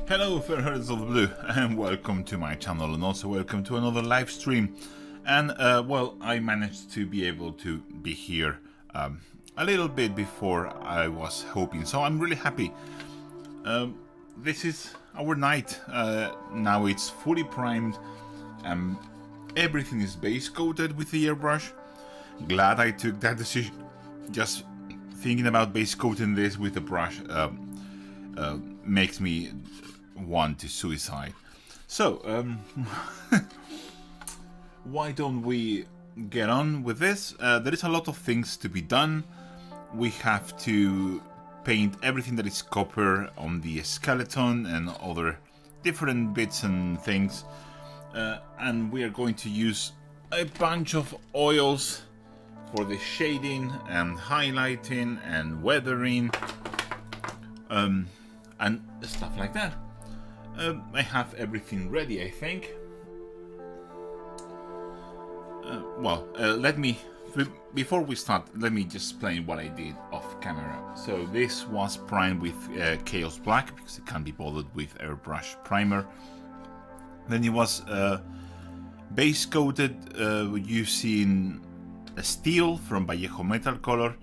Hello fair hearts of the blue, and welcome to my channel, and also welcome to another live stream. And well, I managed to be able to be here a little bit before I was hoping, so I'm really happy. This is our night. Now it's fully primed. Everything is base coated with the airbrush. Glad I took that decision. Just thinking about base coating this with the brush makes me want to suicide. So why don't we get on with this? There is a lot of things to be done. We have to paint everything that is copper on the skeleton and other different bits and things, and we are going to use a bunch of oils for the shading and highlighting and weathering and stuff like that. I have everything ready, I think. Before we start, let me just explain what I did off camera. So this was primed with Chaos Black, because it can't be bothered with airbrush primer. Then it was base coated using a steel from Vallejo Metal Color.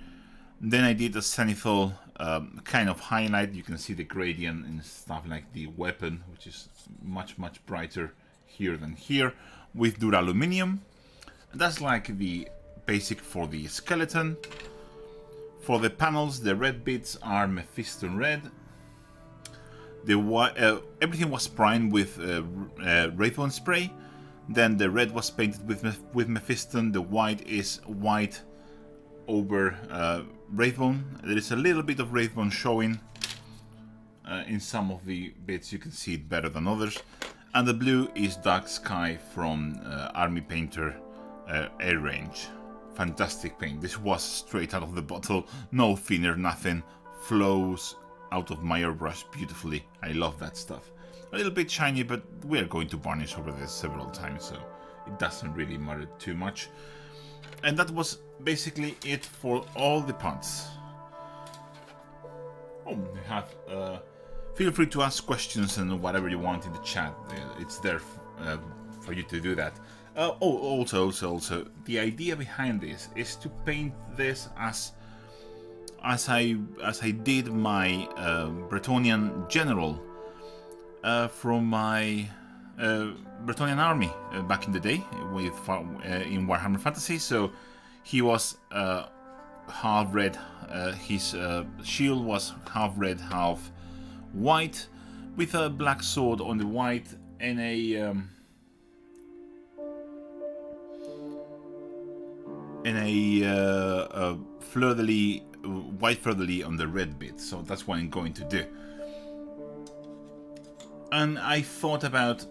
Then I did a zenithal kind of highlight. You can see the gradient and stuff like the weapon, which is much brighter here than here, with duraluminum. That's like the basic for the skeleton. For the panels, the red bits are Mephisto red. Everything was primed with Wraithbone spray. Then the red was painted with Mephisto. The white is white over Wraithbone. There is a little bit of Wraithbone showing in some of the bits. You can see it better than others. And the blue is Dark Sky from Army Painter Air Range. Fantastic paint. This was straight out of the bottle, no thinner, nothing. Flows out of my airbrush beautifully. I love that stuff. A little bit shiny, but we are going to varnish over this several times, so it doesn't really matter too much. And that was basically it for all the parts. Oh, we have. Feel free to ask questions and whatever you want in the chat. It's there for you to do that. Also, the idea behind this is to paint this as I did my Bretonnian general from my Bretonnian army back in the day with in Warhammer Fantasy. So he was half red. His shield was half red, half white, with a black sword on the white and a fleur-de-lis, white fleur-de-lis on the red bit. So that's what I'm going to do. And I thought about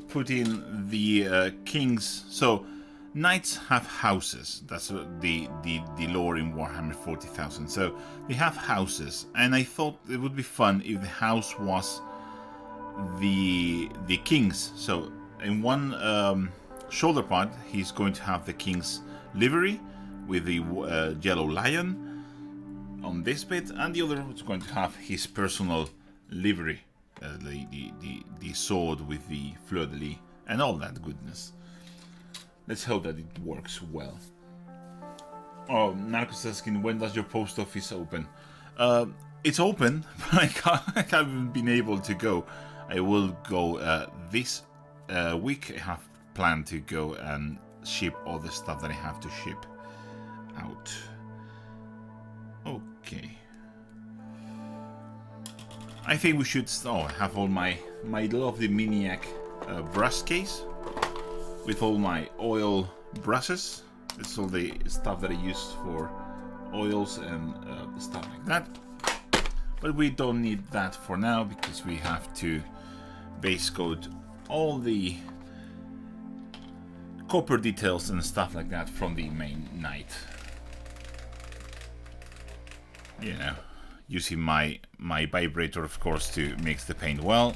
putting the kings. So knights have houses. That's the lore in Warhammer 40,000. So they have houses, and I thought it would be fun if the house was the kings. So in one shoulder part, he's going to have the king's livery with the yellow lion on this bit, and the other is going to have his personal livery, the sword with the fleur-de-lis and all that goodness. Let's hope that it works well. Oh, Narcos asking, when does your post office open? It's open, but I haven't been able to go. I will go this week. I have planned to go and ship all the stuff that I have to ship out. Okay. I think we should have all my lovely Miniac brush case with all my oil brushes. It's all the stuff that I use for oils and stuff like that. But we don't need that for now, because we have to base coat all the copper details and stuff like that from the main knight. You know, using my vibrator, of course, to mix the paint well.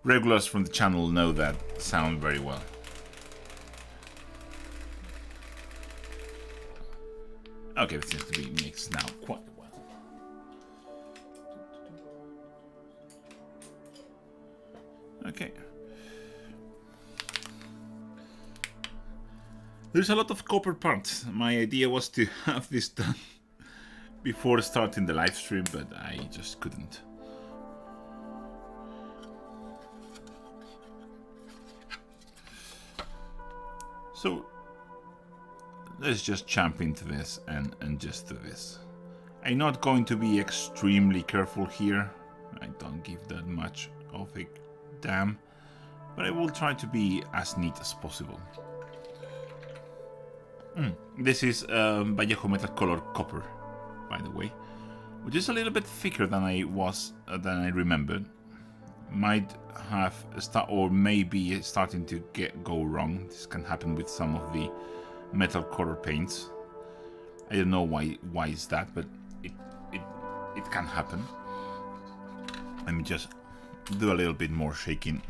Regulars from the channel know that sound very well. Okay, it seems to be mixed now quite well. Okay. There's a lot of copper parts. My idea was to have this done before starting the live stream, but I just couldn't. So let's just jump into this and just do this. I'm not going to be extremely careful here. I don't give that much of a damn, but I will try to be as neat as possible. This is Vallejo Metal Color Copper, by the way, which is a little bit thicker than I remembered. Might have or maybe starting to go wrong. This can happen with some of the metal color paints. I don't know why is that, but it can happen. Let me just do a little bit more shaking.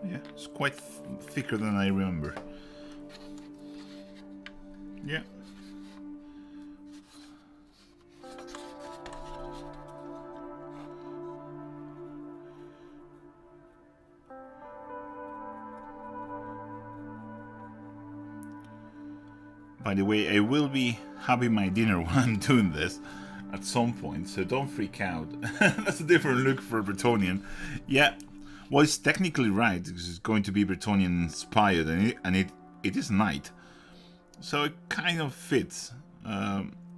Yeah, it's quite thicker than I remember. Yeah. By the way, I will be having my dinner while I'm doing this at some point, so don't freak out. That's a different look for Bretonnian. Yeah, well, it's technically right, because it's going to be Bretonnian inspired, and it is night. So it kind of fits.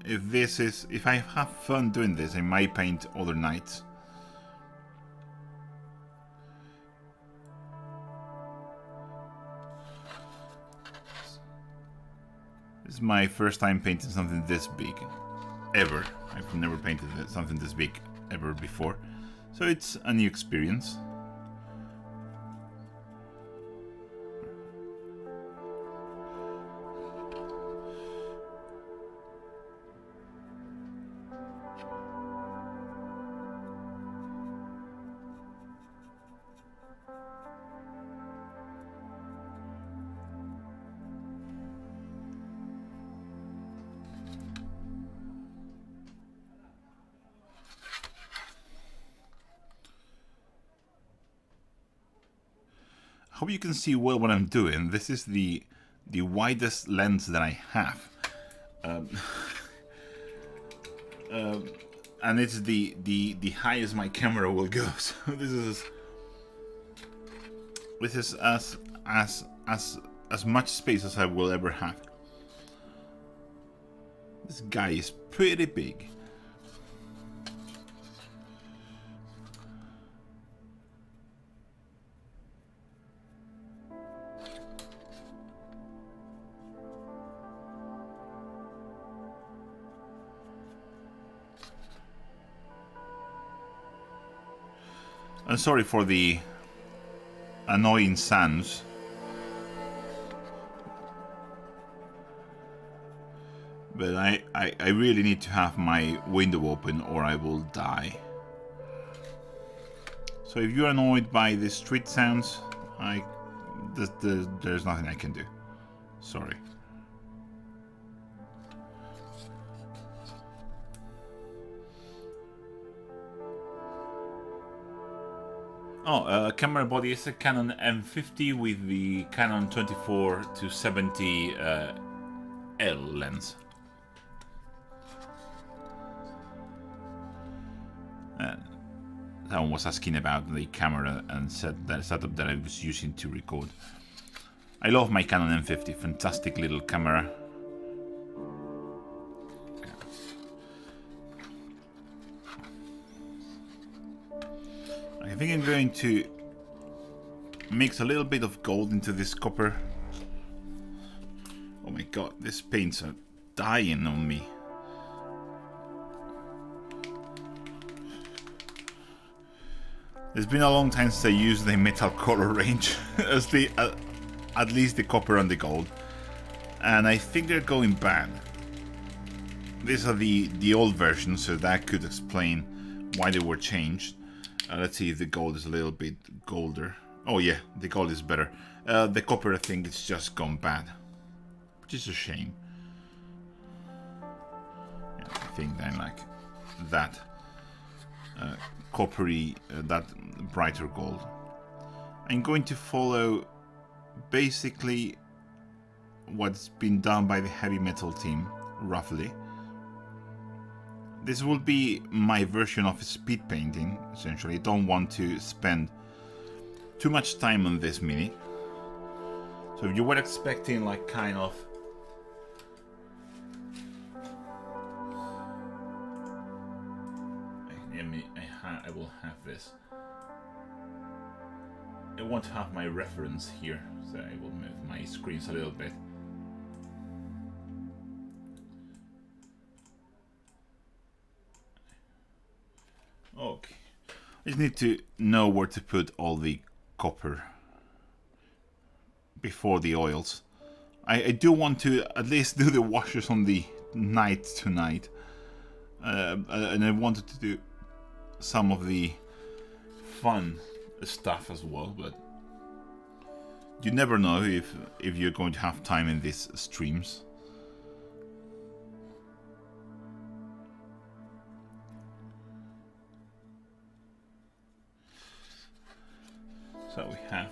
If I have fun doing this, I might paint other nights. This is my first time painting something this big, ever. I've never painted something this big ever before, so it's a new experience. Hope you can see well what I'm doing. This is the widest lens that I have, and it's the highest my camera will go. So this is as much space as I will ever have. This guy is pretty big. I'm sorry for the annoying sounds. But I really need to have my window open or I will die. So if you're annoyed by the street sounds, there's nothing I can do. Sorry. Oh, camera body is a Canon M50 with the Canon 24-70 L lens. Someone was asking about the camera and the setup that I was using to record. I love my Canon M50, fantastic little camera. I think I'm going to mix a little bit of gold into this copper. Oh my god, these paints are dying on me. It's been a long time since I used the metal color range as at least the copper and the gold. And I think they're going bad. These are the old versions, so that could explain why they were changed. Let's see if the gold is a little bit golder. Oh yeah, the gold is better. The copper, I think, it's just gone bad, which is a shame. Yeah, I think I like that coppery, that brighter gold. I'm going to follow basically what's been done by the heavy metal team, roughly. This will be my version of speed painting, essentially. I don't want to spend too much time on this mini. So if you were expecting like kind of I will have this. I want to have my reference here, so I will move my screens a little bit. Okay, I just need to know where to put all the copper before the oils. I do want to at least do the washes on the night tonight, and I wanted to do some of the fun stuff as well, but you never know if you're going to have time in these streams. So we have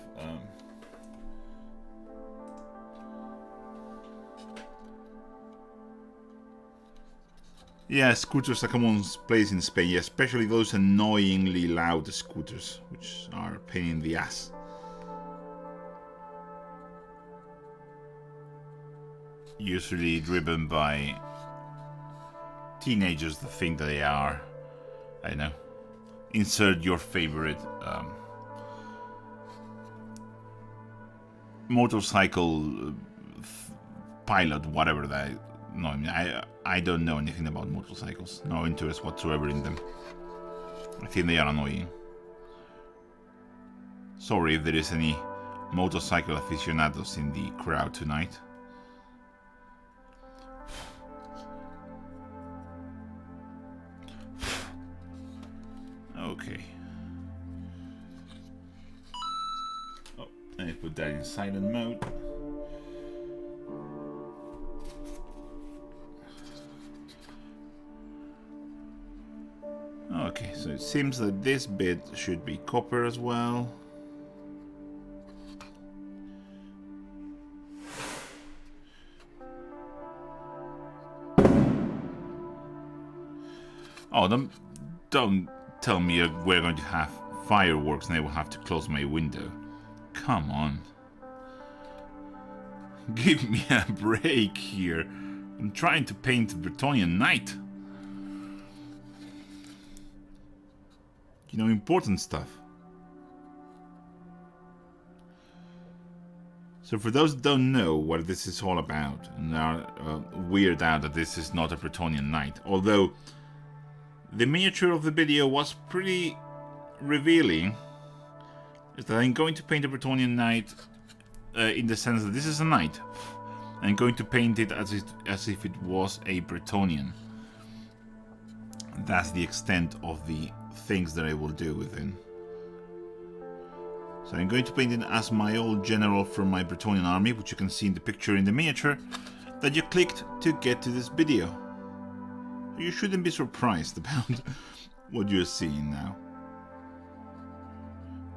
yeah, scooters are common place in Spain, yeah, especially those annoyingly loud scooters, which are a pain in the ass. Usually driven by teenagers that think that they are, I don't know, insert your favorite motorcycle pilot, whatever that. No, I mean, I don't know anything about motorcycles. No interest whatsoever in them. I think they are annoying. Sorry if there is any motorcycle aficionados in the crowd tonight. Okay. Oh, I put that in silent mode. Okay, so it seems that this bit should be copper as well. Oh, don't tell me we're going to have fireworks and I will have to close my window. Come on. Give me a break here. I'm trying to paint Bretonnian Knight. You know, important stuff. So for those who don't know what this is all about, and are weirded out that this is not a Bretonnian Knight, although the miniature of the video was pretty revealing, is that I'm going to paint a Bretonnian Knight in the sense that this is a knight. I'm going to paint it as if it was a Bretonnian. That's the extent of the things that I will do with him. So I'm going to paint it as my old general from my Bretonnian army, which you can see in the picture in the miniature that you clicked to get to this video. You shouldn't be surprised about what you're seeing now.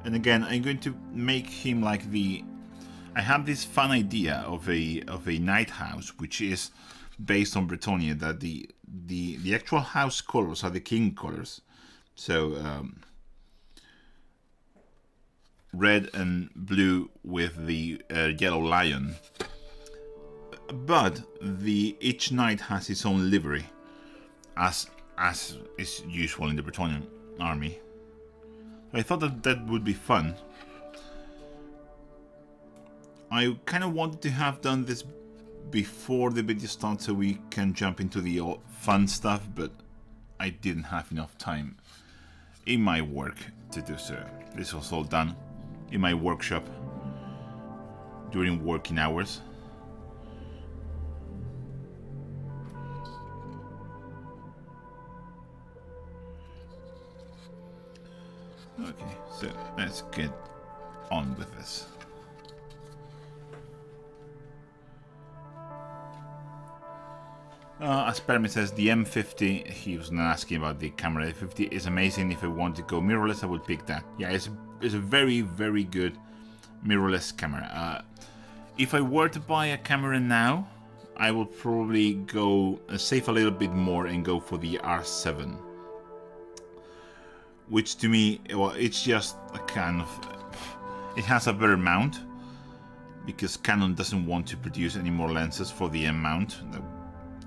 And again, I'm going to make him like the... I have this fun idea of a knight house, which is based on Bretonnia, that the actual house colors are the king colors. So red and blue with the yellow lion. But each knight has its own livery, as is usual in the Bretonnian army. I thought that would be fun. I kind of wanted to have done this before the video starts so we can jump into the fun stuff, but I didn't have enough time in my work to do so. This was all done in my workshop. during working hours. Okay, so let's get on with this. As Permi says, the M50, he was not asking about the camera. The 50 is amazing. If I want to go mirrorless, I would pick that. Yeah, it's a very, very good mirrorless camera. If I were to buy a camera now, I will probably go save a little bit more and go for the R7. Which to me, well, it's just a kind of... It has a better mount, because Canon doesn't want to produce any more lenses for the M mount.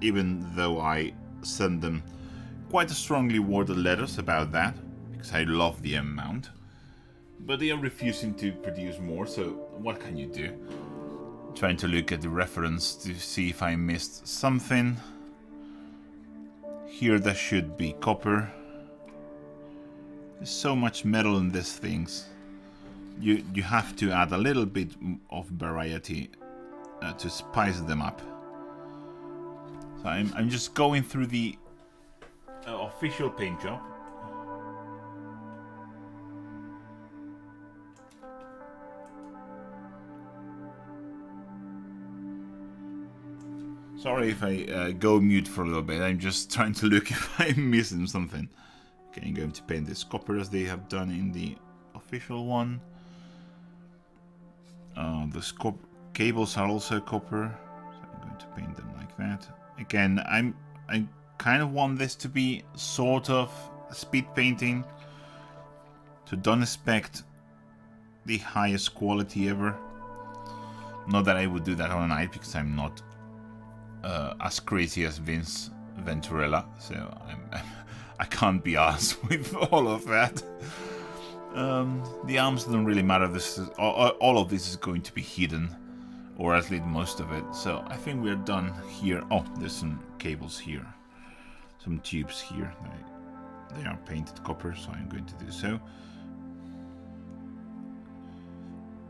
Even though I send them quite strongly worded letters about that, because I love the M mount. But they are refusing to produce more, so what can you do? Trying to look at the reference to see if I missed something. Here there should be copper. There's so much metal in these things. You have to add a little bit of variety to spice them up. So I'm just going through the official paint job. Sorry if I go mute for a little bit. I'm just trying to look if I'm missing something. Okay, I'm going to paint this copper as they have done in the official one. The cables are also copper, so I'm going to paint them like that. Again, I kind of want this to be sort of speed painting, so don't expect the highest quality ever. Not that I would do that on a night, because I'm not as crazy as Vince Venturella, so I can't be arsed with all of that. The arms don't really matter. This is, all of this is going to be hidden, or at least most of it. So I think we're done here. Oh, there's some cables here, some tubes here. They are painted copper, so I'm going to do so.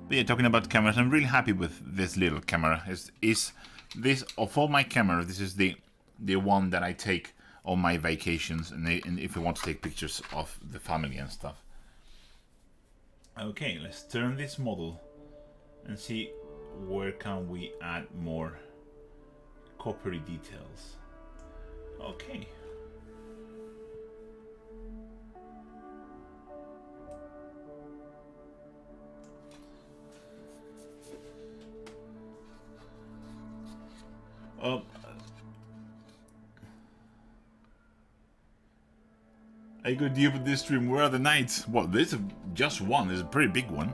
But yeah, talking about cameras, I'm really happy with this little camera. Is this, of all my cameras, this is the one that I take on my vacations, and if I want to take pictures of the family and stuff. Okay, let's turn this model and see where can we add more coppery details. Okay. I go deep with this stream. Where are the knights? Well, this is just one. It's a pretty big one.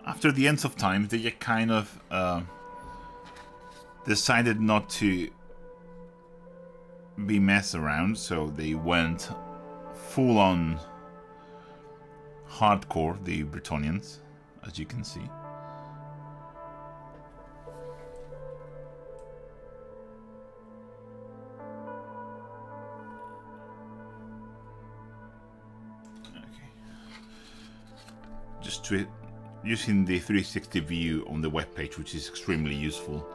After the ends of time, they get kind of decided not to be messed around, so they went full on hardcore, the Bretonians, as you can see. Just using the 360 view on the web page, which is extremely useful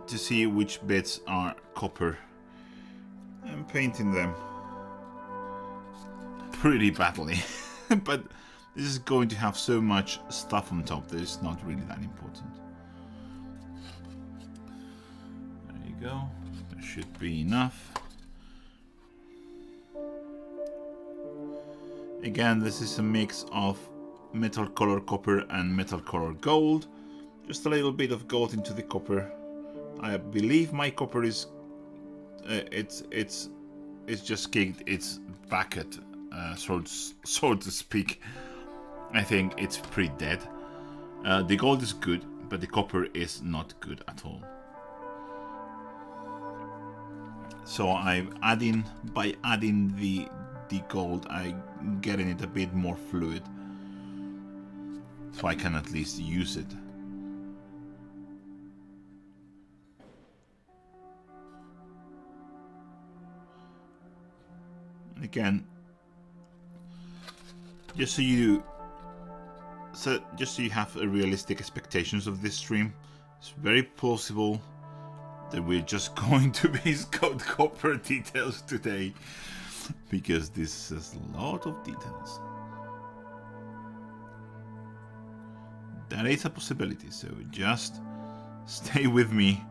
to see which bits are copper. I'm painting them pretty badly, but this is going to have so much stuff on top that it's not really that important. There you go. There should be enough. Again, this is a mix of metal color copper and metal color gold. Just a little bit of gold into the copper. I believe my copper is it's just kicked its bucket, so to speak. I think it's pretty dead. The gold is good, but the copper is not good at all. So by adding the gold, I'm getting it a bit more fluid, so I can at least use it. Again, just so you so just so you have a realistic expectations of this stream, it's very possible that we're just going to be corporate details today, because this is a lot of details. That is a possibility, so just stay with me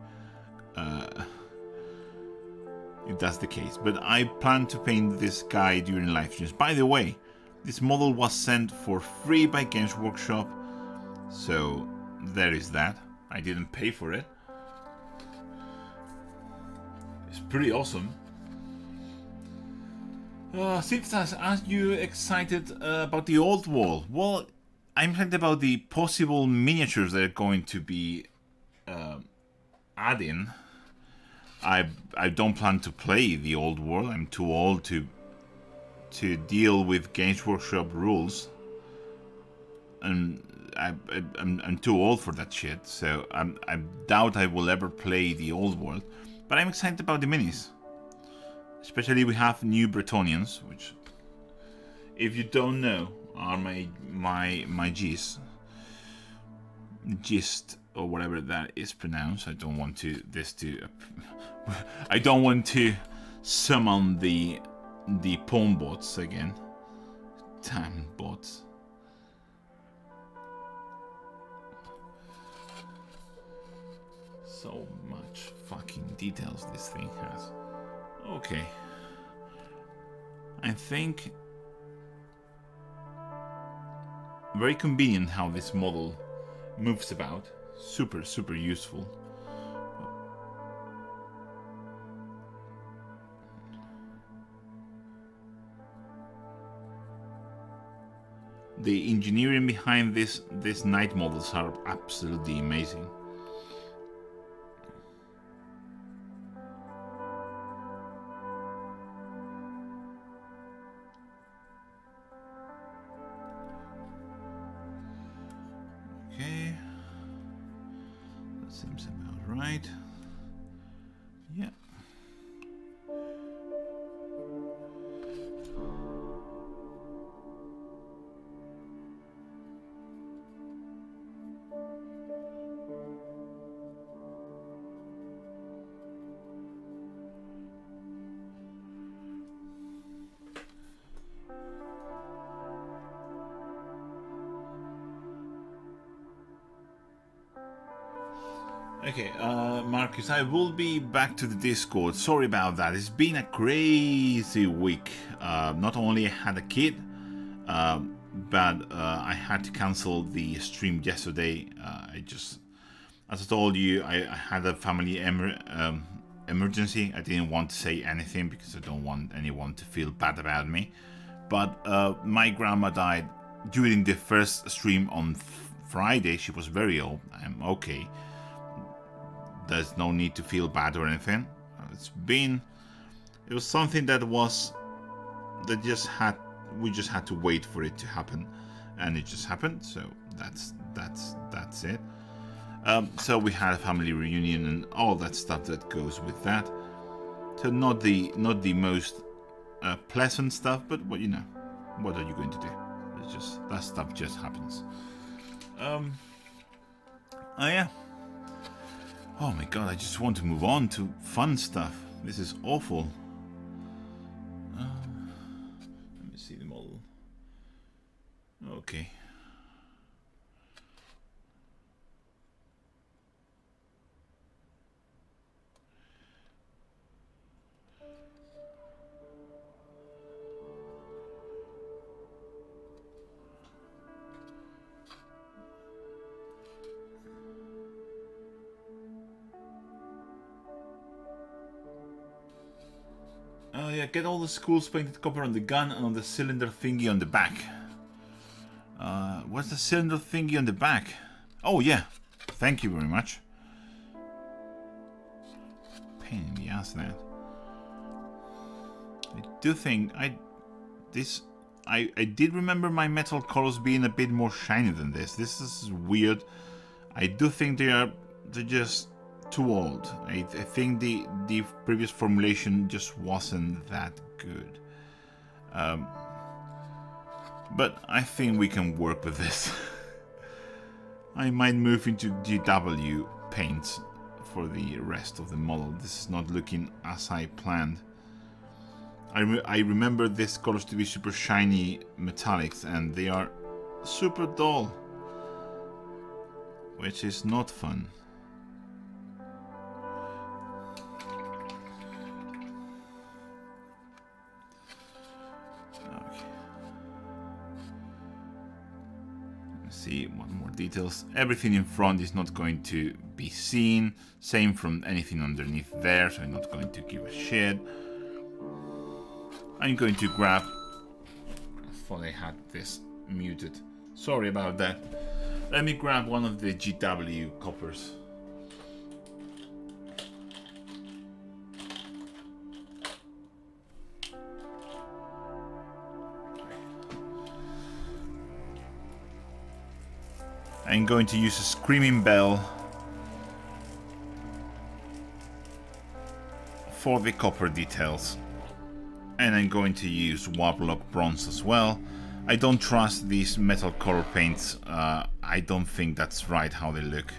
if that's the case. But I plan to paint this guy during live streams. By the way, this model was sent for free by Games Workshop, so there is that. I didn't pay for it. It's pretty awesome. Siftas, are you excited about the old wall? Well, I'm excited about the possible miniatures they're going to be adding. I don't plan to play the old world. I'm too old to deal with Games Workshop rules, and I'm too old for that shit. So I doubt I will ever play the old world. But I'm excited about the minis. Especially we have new Bretonians, which, if you don't know, are my gist or whatever that is pronounced. I don't want to summon the pawn bots again. Damn bots. So much fucking details this thing has. Okay. I think very convenient how this model moves about. Super, super useful. The engineering behind this knight models are absolutely amazing. Okay, that seems about right. Yeah. Okay, Marcus, I will be back to the Discord. Sorry about that. It's been a crazy week. Not only I had a kid, but I had to cancel the stream yesterday. As I told you, I had a family emergency. I didn't want to say anything because I don't want anyone to feel bad about me. But my grandma died during the first stream on Friday. She was very ill. I'm okay. There's no need to feel bad or anything. It was something that we just had to wait for it to happen, and it just happened. So that's it. So we had a family reunion and all that stuff that goes with that. So not the most pleasant stuff, but what what are you going to do? It's just that stuff just happens. Oh yeah. Oh my god, I just want to move on to fun stuff. This is awful. Let me see the model. Okay. Oh yeah, get all the schools painted copper on the gun and on the cylinder thingy on the back. What's the cylinder thingy on the back? Oh yeah, thank you very much. Pain in the ass, that. I do think I did remember my metal colors being a bit more shiny than this. This is weird. I do think they're just too old. I think the previous formulation just wasn't that good. But I think we can work with this. I might move into GW paints for the rest of the model. This is not looking as I planned. I remember these colors to be super shiny metallics, and they are super dull, which is not fun. Okay. Let's see what more details. Everything in front is not going to be seen. Same from anything underneath there, so I'm not going to give a shit. I'm going to grab... I thought I had this muted. Sorry about that. Let me grab one of the GW coppers. I'm going to use a Screaming Bell for the copper details. And I'm going to use Warlock Bronze as well. I don't trust these metal color paints. I don't think that's right how they look.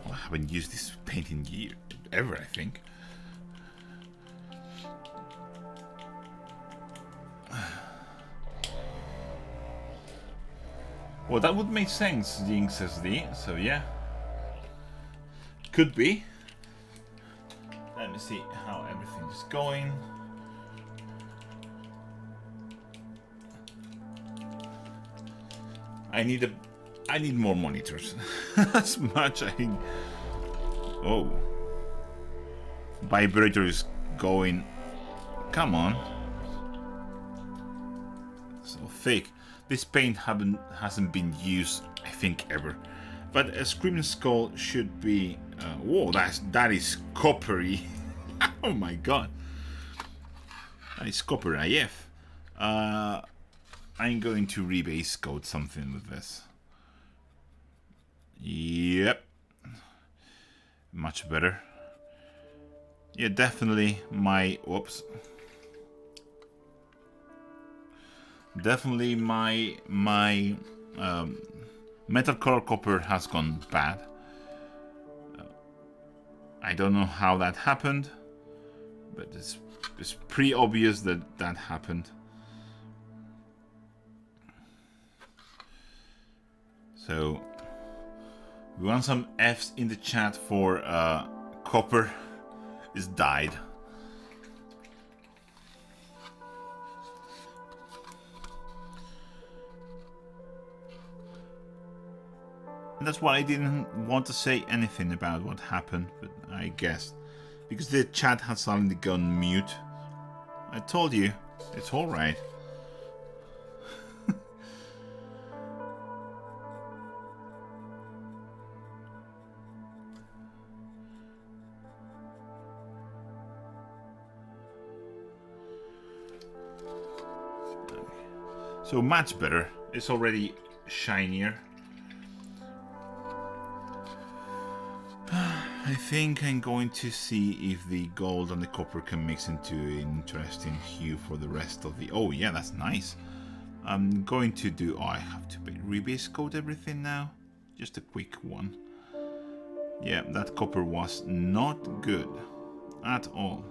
Well, I haven't used this paint in years, ever, I think. Well, that would make sense, Jinx SD, so yeah. Could be. Let me see how everything is going. I need more monitors. As much I... Oh. Vibrator is going... Come on. So thick. This paint hasn't been used, I think, ever. But a Screaming Skull should be... whoa, that is coppery. Oh my god. That is copper AF. I'm going to rebase coat something with this. Yep. Much better. Yeah, definitely my... Whoops. Definitely my metal color copper has gone bad. I don't know how that happened, but it's pretty obvious that that happened. So we want some F's in the chat for copper is dyed. And that's why I didn't want to say anything about what happened, but I guessed. Because the chat had suddenly gone mute. I told you, it's alright. So much better. It's already shinier. I think I'm going to see if the gold and the copper can mix into an interesting hue for the rest of the... Oh yeah, that's nice. I'm going to do... Oh, I have to rebase coat everything now. Just a quick one. Yeah, that copper was not good at all.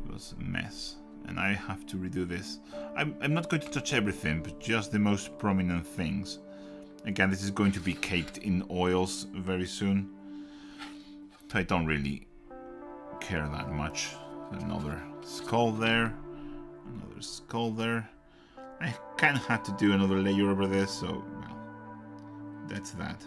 It was a mess. And I have to redo this. I'm not going to touch everything, but just the most prominent things. Again, this is going to be caked in oils very soon. I don't really care that much. Another skull there. Another skull there. I kind of had to do another layer over this, so, well, that's that.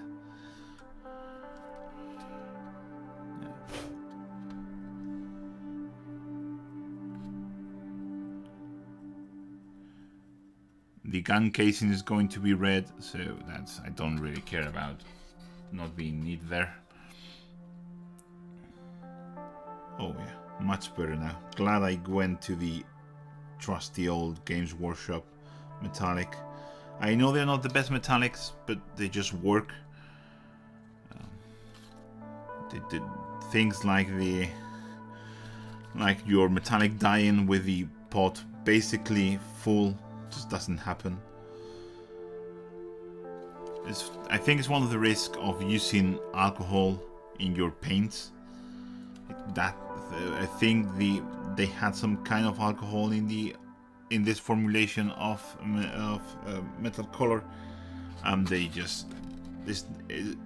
The gun casing is going to be red, so that's... I don't really care about not being neat there. Oh yeah, much better now. Glad I went to the trusty old Games Workshop metallic. I know they're not the best metallics, but they just work. They did things like your metallic dye-in with the pot basically full. Just doesn't happen. I think it's one of the risks of using alcohol in your paints. That I think they had some kind of alcohol in this formulation of metal color. They just it's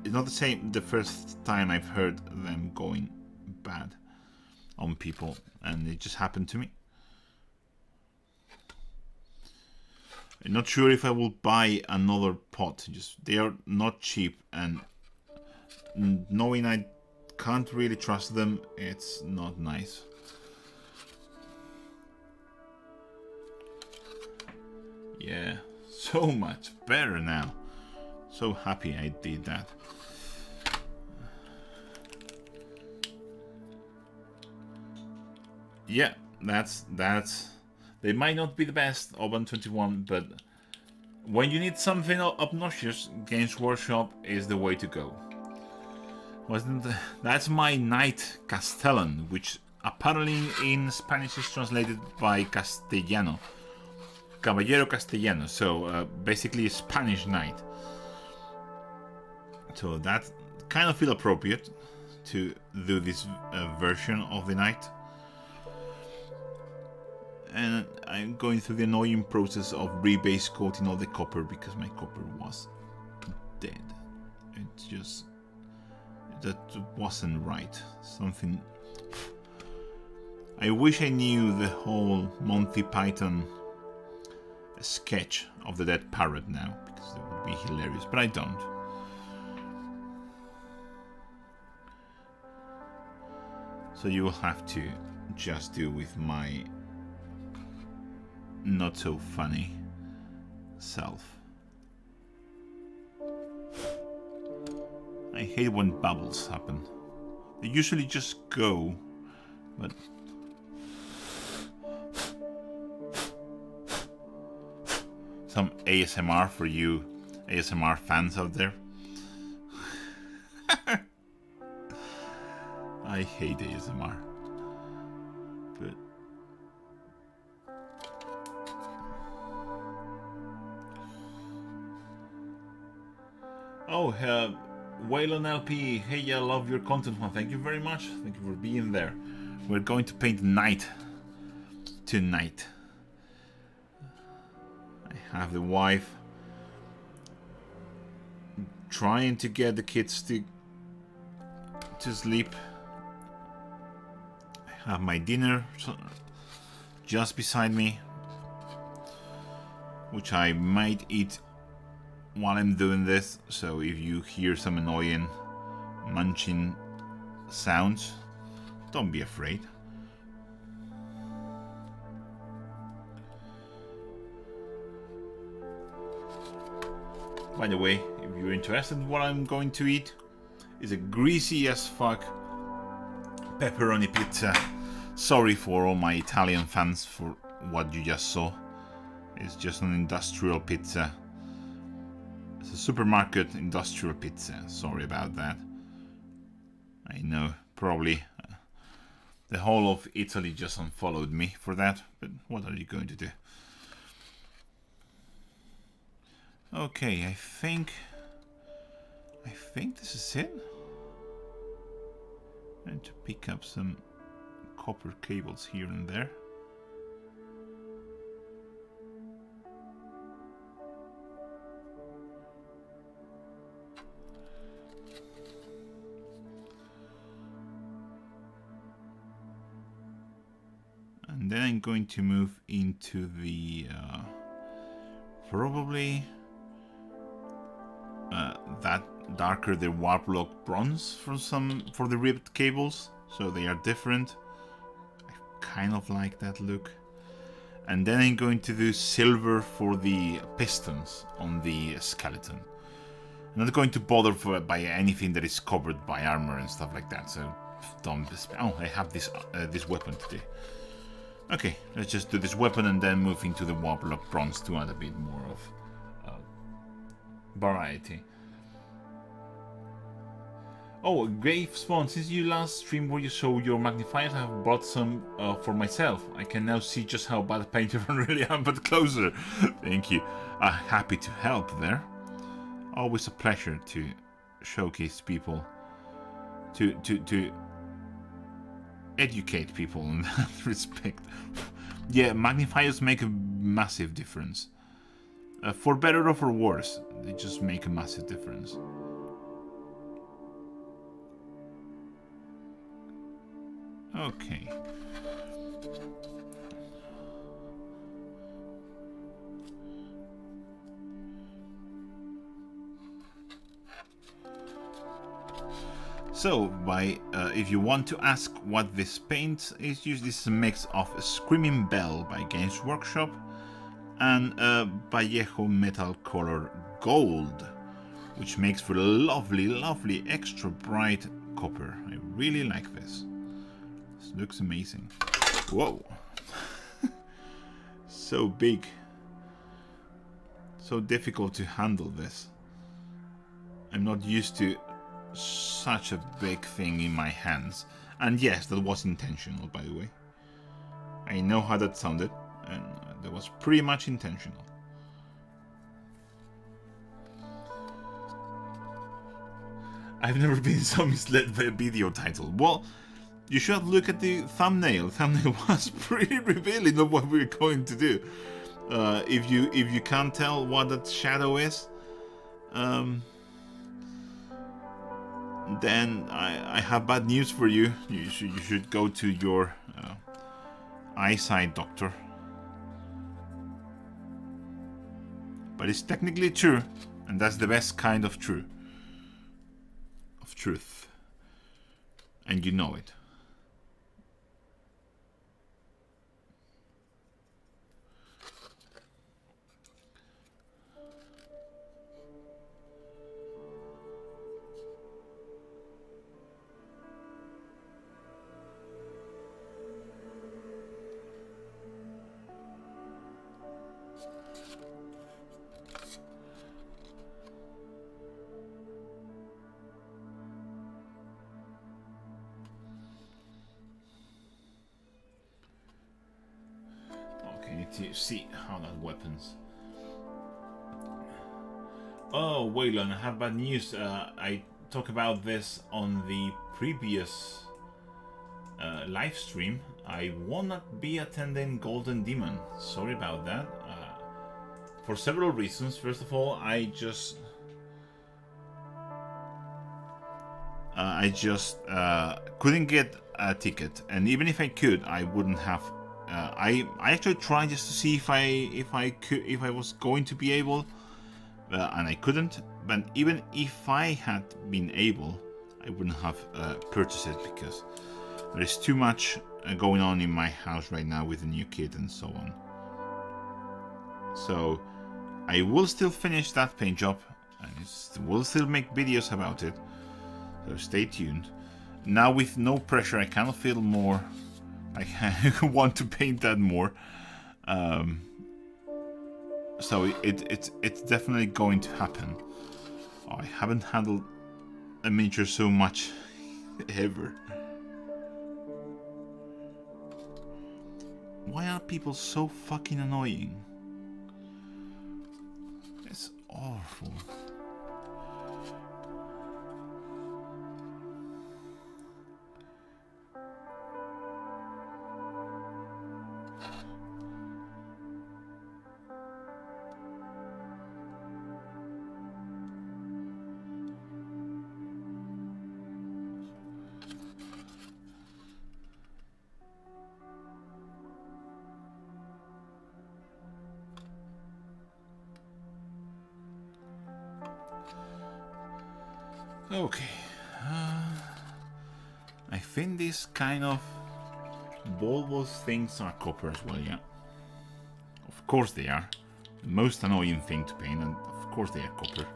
not the same. The first time I've heard them going bad on people, and it just happened to me. I'm not sure if I will buy another pot. Just they are not cheap, and knowing I can't really trust them, it's not nice. Yeah, so much better now. So happy I did that. Yeah, that's they might not be the best Oban 21, but when you need something obnoxious, Games Workshop is the way to go. That's my Knight Castellan, which apparently in Spanish is translated by Castellano, Caballero Castellano, so basically a Spanish knight. So that kind of feel appropriate to do this version of the knight. And I'm going through the annoying process of rebase coating all the copper because my copper was dead. It's just that wasn't right. Something. I wish I knew the whole Monty Python sketch of the dead parrot now, because that would be hilarious, but I don't. So you will have to just do with my not so funny self. I hate when bubbles happen. They usually just go, but some ASMR for you ASMR fans out there. I hate ASMR. But oh, Waylon LP, hey, I love your content, man. Thank you very much. Thank you for being there. We're going to paint night tonight. I have the wife trying to get the kids to sleep. I have my dinner just beside me, which I might eat while I'm doing this, so if you hear some annoying munching sounds, don't be afraid. By the way, if you're interested in what I'm going to eat, it's a greasy as fuck pepperoni pizza. Sorry for all my Italian fans for what you just saw. It's just an industrial pizza. It's a supermarket industrial pizza. Sorry about that. I know, probably the whole of Italy just unfollowed me for that, but what are you going to do? Okay, I think this is it. I need to pick up some copper cables here and there. And then I'm going to move into the probably that darker, the warp lock bronze for the ribbed cables, so they are different. I kind of like that look. And then I'm going to do silver for the pistons on the skeleton. I'm not going to bother by anything that is covered by armor and stuff like that, so don't. Oh, I have this weapon today. Okay, let's just do this weapon and then move into the warlock bronze to add a bit more of variety. Oh, Grave Spawn, since you last streamed where you showed your magnifiers, I have bought some for myself. I can now see just how bad a painter I really am, but closer. Thank you. Happy to help there. Always a pleasure to showcase people, to educate people in that respect. Yeah, magnifiers make a massive difference. For better or for worse, they just make a massive difference. Okay. So, if you want to ask what this paint is used, this is a mix of a Screaming Bell by Games Workshop and Vallejo Metal Color Gold, which makes for a lovely, lovely, extra bright copper. I really like this. This looks amazing. Whoa! So big. So difficult to handle this. I'm not used to such a big thing in my hands. And yes, that was intentional, by the way. I know how that sounded, and that was pretty much intentional. I've never been so misled by a video title. Well, you should look at the thumbnail. The thumbnail was pretty revealing of what we're going to do. If you can't tell what that shadow is, then I have bad news for you. You should go to your eyesight doctor. But it's technically true, and that's the best kind of truth. And you know it. To see how that weapons. Oh, Waylon, I have bad news. I talked about this on the previous live stream. I will not be attending Golden Demon. Sorry about that. For several reasons. First of all, I just couldn't get a ticket, and even if I could, I wouldn't have. I actually tried just to see if I was going to be able, and I couldn't. But even if I had been able, I wouldn't have purchased it because there is too much going on in my house right now with the new kid and so on. So I will still finish that paint job, and will still make videos about it. So stay tuned. Now with no pressure, I cannot feel more. I want to paint that more, so it's definitely going to happen. Oh, I haven't handled a miniature so much ever. Why are people so fucking annoying? It's awful. Okay, I think these kind of bulbous things are copper as well, yeah. Of course they are. The most annoying thing to paint, and of course they are copper.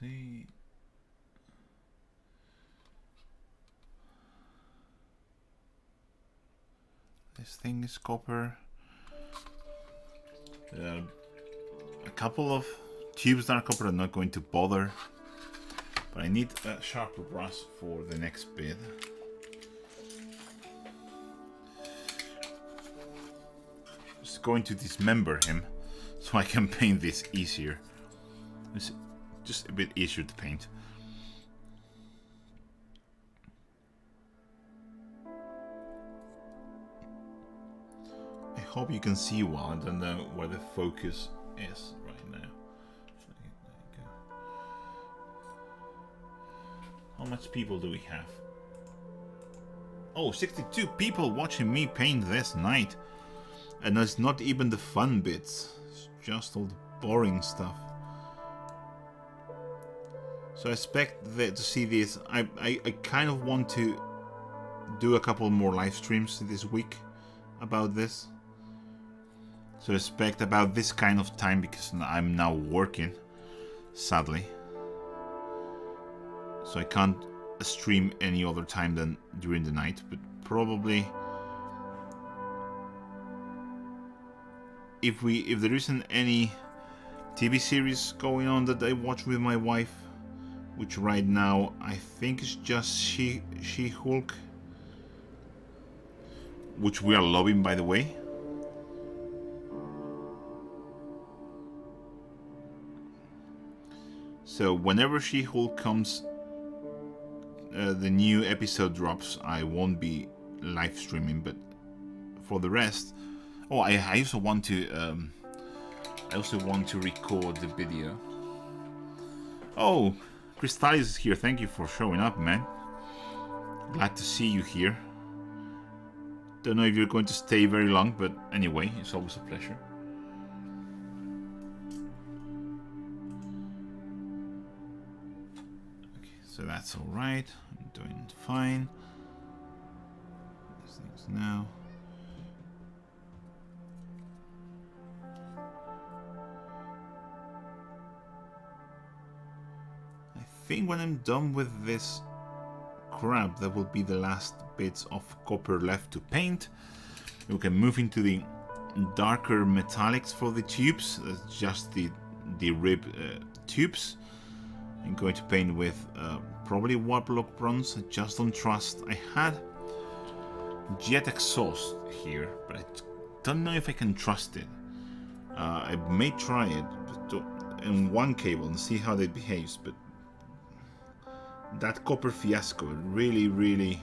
see. This thing is copper. A couple of tubes that are copper. I'm not going to bother. But I need a sharper brass for the next bit. Just going to dismember him so I can paint this easier. It's just a bit easier to paint. I hope you can see well. I don't know where the focus is right now. There you go. How much people do we have? Oh, 62 people watching me paint this night. And it's not even the fun bits. It's just all the boring stuff. So I expect to see this. I kind of want to do a couple more live streams this week about this. So expect about this kind of time, because I'm now working, sadly. So I can't stream any other time than during the night, but probably if there isn't any TV series going on that I watch with my wife, which right now I think is just She-Hulk, which we are loving, by the way. So whenever She-Hulk comes, the new episode drops, I won't be live streaming, but for the rest, oh, I also want to record the video. Oh, Crystalis is here. Thank you for showing up, man. Glad to see you here. Don't know if you're going to stay very long, but anyway, it's always a pleasure. Okay, so that's all right. I'm doing fine. These things now. I think when I'm done with this crap, that will be the last bits of copper left to paint. We can move into the darker metallics for the tubes. That's just the rib tubes. I'm going to paint with probably Warplock bronze. I just don't trust. I had jet exhaust here, but I don't know if I can trust it. I may try it in one cable and see how it behaves, but that copper fiasco really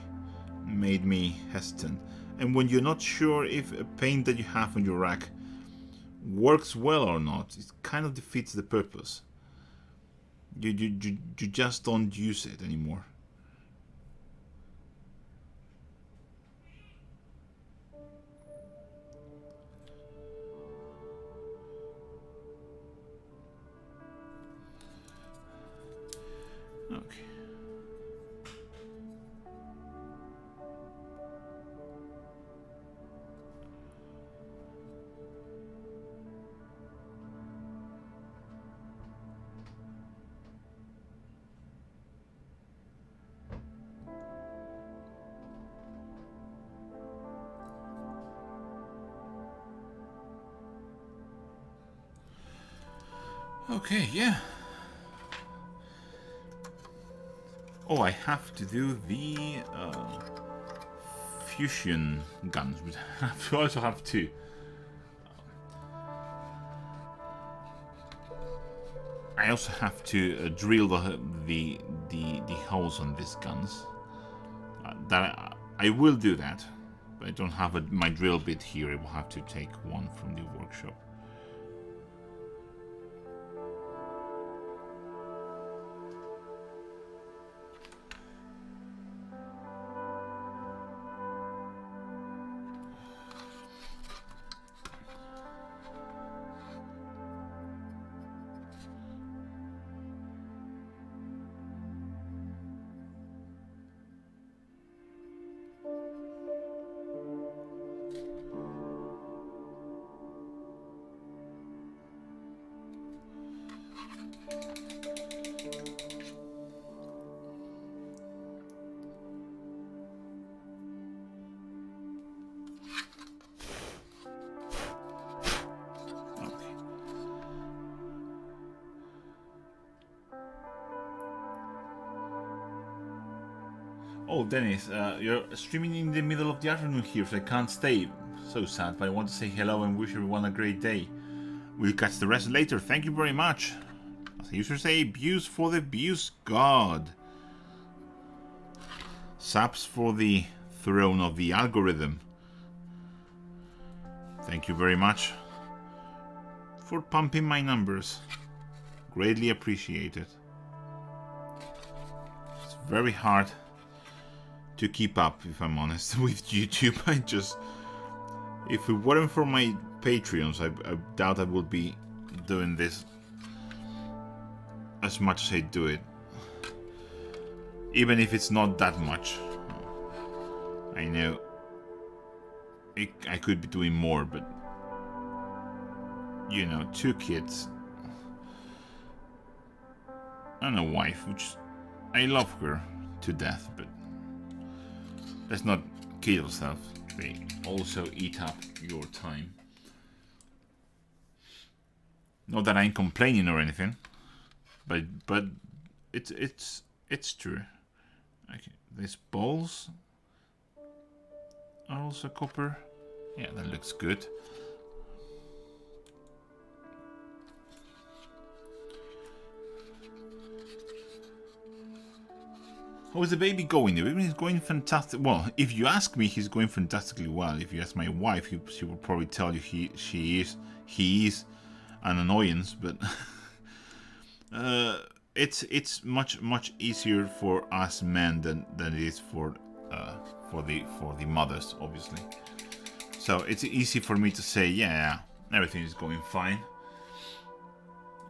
made me hesitant. And when you're not sure if a paint that you have on your rack works well or not, it kind of defeats the purpose. You just don't use it anymore. Okay. Okay, yeah. Oh, I have to do the fusion guns. I also have two. I also have to drill the holes on these guns. I will do that, but I don't have my drill bit here. I will have to take one from the workshop. Oh, Dennis, you're streaming in the middle of the afternoon here, so I can't stay. So sad, but I want to say hello and wish everyone a great day. We'll catch the rest later. Thank you very much. As I used to say, views for the views god. Saps for the throne of the algorithm. Thank you very much for pumping my numbers. Greatly appreciated. It's very hard to keep up, if I'm honest, with YouTube. If it weren't for my Patreons, I doubt I would be doing this as much as I do it. Even if it's not that much. I know I could be doing more, but you know, 2 kids and a wife, which I love her to death, but let's not kill yourself. They also eat up your time. Not that I'm complaining or anything, but it's true. Okay, these balls are also copper. Yeah, that looks good. How is the baby going? The baby is going fantastic. Well, if you ask me, he's going fantastically well. If you ask my wife, she will probably tell you he is an annoyance, but it's much easier for us men than it is for the mothers, obviously. So it's easy for me to say, yeah, everything is going fine,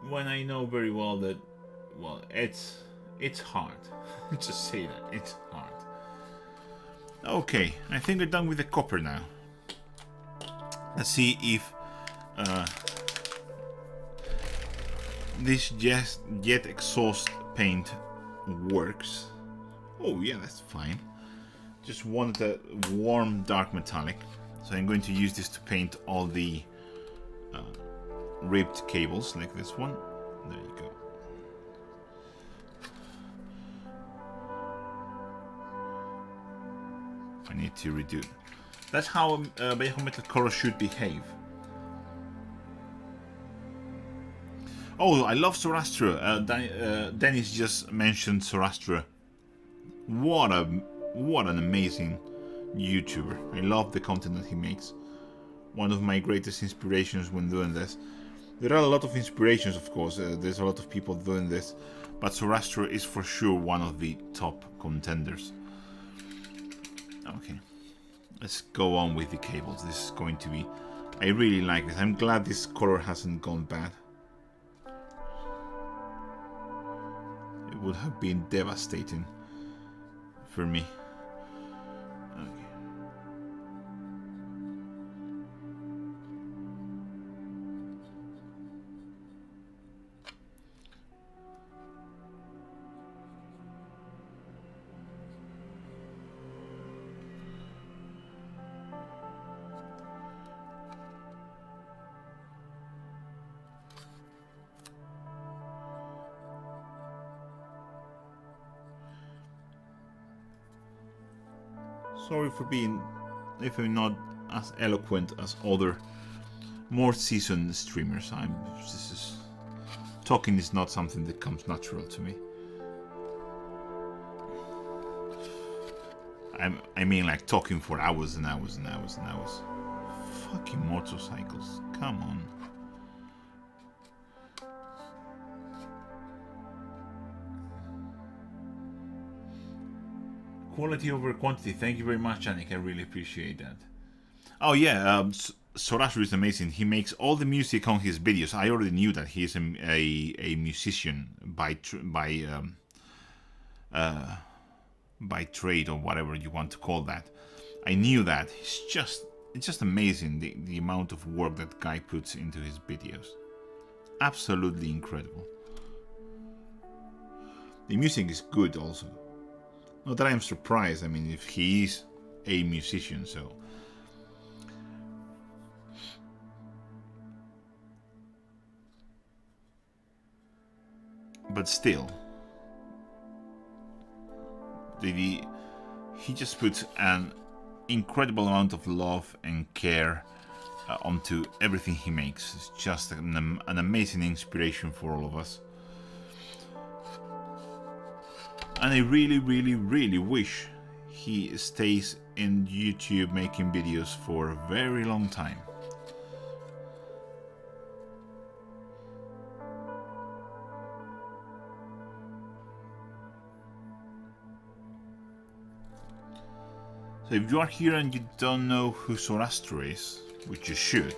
when I know very well that, well, it's hard. Just say that it's hard. Okay, I think we're done with the copper now. Let's see if this jet exhaust paint works. Oh yeah, that's fine. Just wanted a warm dark metallic, so I'm going to use this to paint all the ribbed cables like this one. There you go. I need to redo. That's how metal color should behave. Oh, I love Sorastra. Dennis just mentioned Sorastra. What an amazing YouTuber. I love the content that he makes. One of my greatest inspirations when doing this. There are a lot of inspirations, of course. There's a lot of people doing this, but Sorastra is for sure one of the top contenders. Okay, let's go on with the cables. This is going to be... I really like this. I'm glad this color hasn't gone bad. It would have been devastating for me. Okay. Sorry for being, if I'm not as eloquent as other more seasoned streamers. Talking is not something that comes natural to me. I mean, like talking for hours and hours and hours and hours. Fucking motorcycles, come on. Quality over quantity. Thank you very much, Anik. I really appreciate that. Oh yeah, Sorastra is amazing. He makes all the music on his videos. I already knew that he is a musician by trade, or whatever you want to call that. I knew that. It's just amazing the amount of work that guy puts into his videos. Absolutely incredible. The music is good also. Not that I'm surprised. I mean, if he is a musician, so. But still, he just puts an incredible amount of love and care onto everything he makes. It's just an amazing inspiration for all of us. And I really, really, really wish he stays in YouTube making videos for a very long time. So if you are here and you don't know who Zoroaster is, which you should,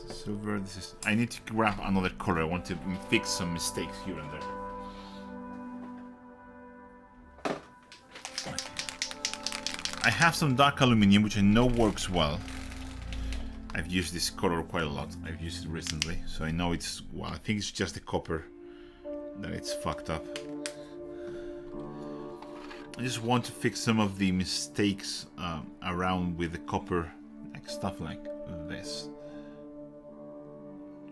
silver, this is, I need to grab another color. I want to fix some mistakes here and there. Okay. I have some dark aluminium, which I know works well. I've used this color quite a lot. I've used it recently, so I know it's, well, I think it's just the copper that it's fucked up. I just want to fix some of the mistakes around with the copper, like stuff like this.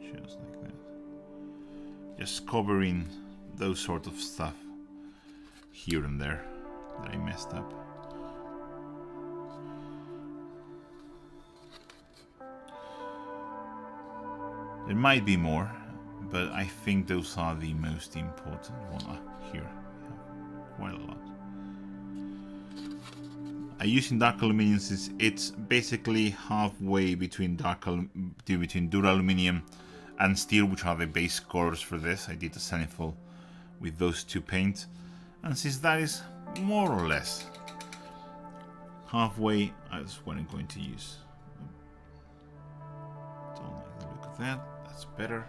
Just like that. Just covering those sort of stuff here and there that I messed up. There might be more, but I think those are the most important one. Here we have quite a lot. I using dark aluminium since it's basically halfway between between duraluminum and steel, which are the base colors for this. I did a sanifold with those two paints, and since that is more or less halfway, that's what I'm going to use. Don't like the look of that. That's better.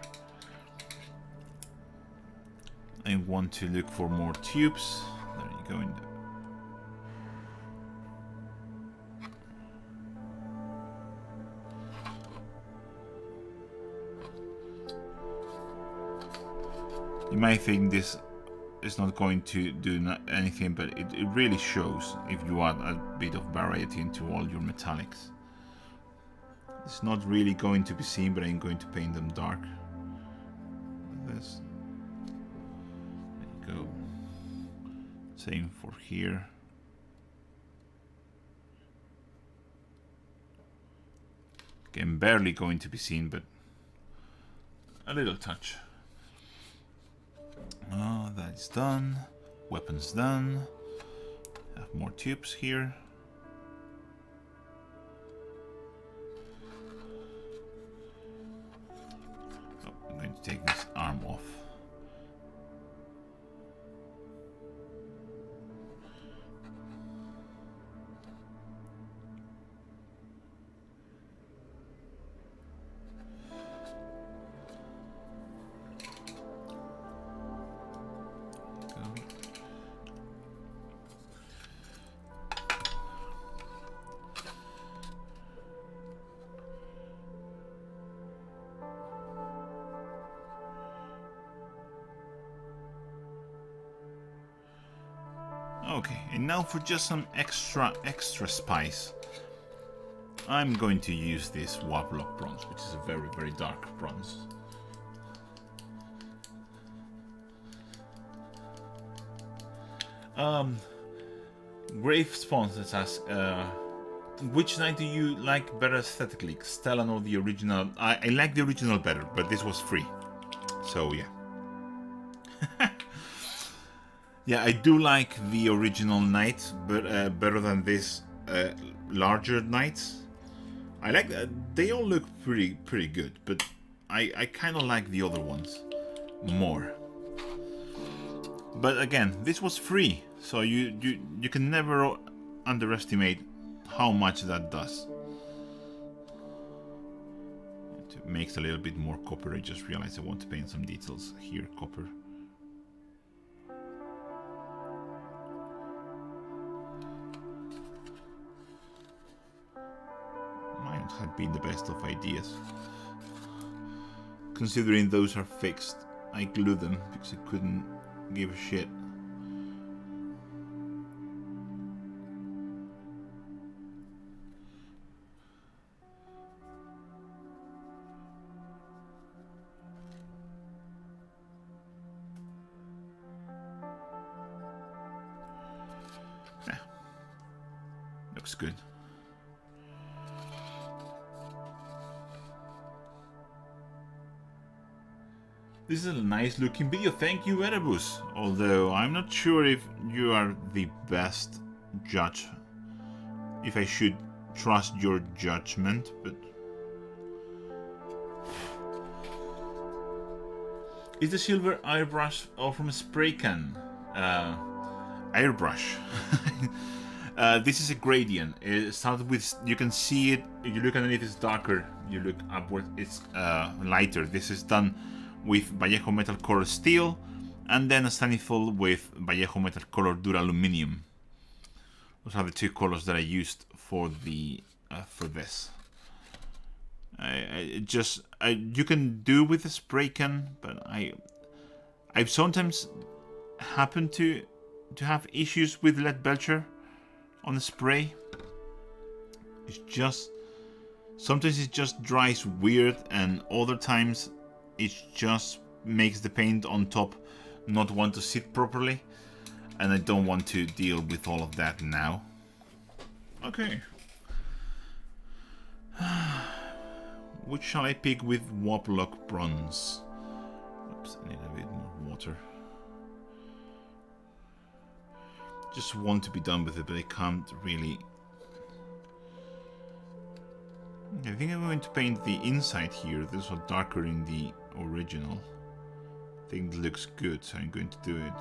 I want to look for more tubes. There you go. You might think this is not going to do anything, but it really shows if you add a bit of variety into all your metallics. It's not really going to be seen, but I'm going to paint them dark. Like this. There you go. Same for here. Again, barely going to be seen, but a little touch. Oh, that's done. Weapons done. Have more tubes here. Oh, I'm going to take this arm off. Okay, and now for just some extra spice, I'm going to use this Waplock bronze, which is a very, very dark bronze. Grave Sponsors asks, which knight do you like better aesthetically, Stellan or the original? I like the original better, but this was free, so yeah. Yeah, I do like the original knight, but better than this larger knights. I like that. They all look pretty good, but I kind of like the other ones more. But again, this was free, so you can never underestimate how much that does. It makes a little bit more copper. I just realized I want to paint some details here, copper. Might not have been the best of ideas. Considering those are fixed, I glued them because I couldn't give a shit. good. This is a nice looking video, thank you Erebus. Although I'm not sure if you are the best judge, if I should trust your judgment, but... Is the silver airbrush or from a spray can? Airbrush. This is a gradient. It starts with, you can see it, if you look underneath it's darker, you look upward it's lighter. This is done with Vallejo metal color steel, and then a standing full with Vallejo metal color duraluminum. Those are the two colors that I used for the for this. You can do with a spray can, but I've sometimes happened to have issues with lead belcher on the spray. It's just sometimes it just dries weird, and other times it just makes the paint on top not want to sit properly, and I don't want to deal with all of that now. Okay. Which shall I pick with Waplock bronze? Oops, I need a bit more water. Just want to be done with it, but I can't really. I think I'm going to paint the inside here. This one darker in the original. I think it looks good, so I'm going to do it.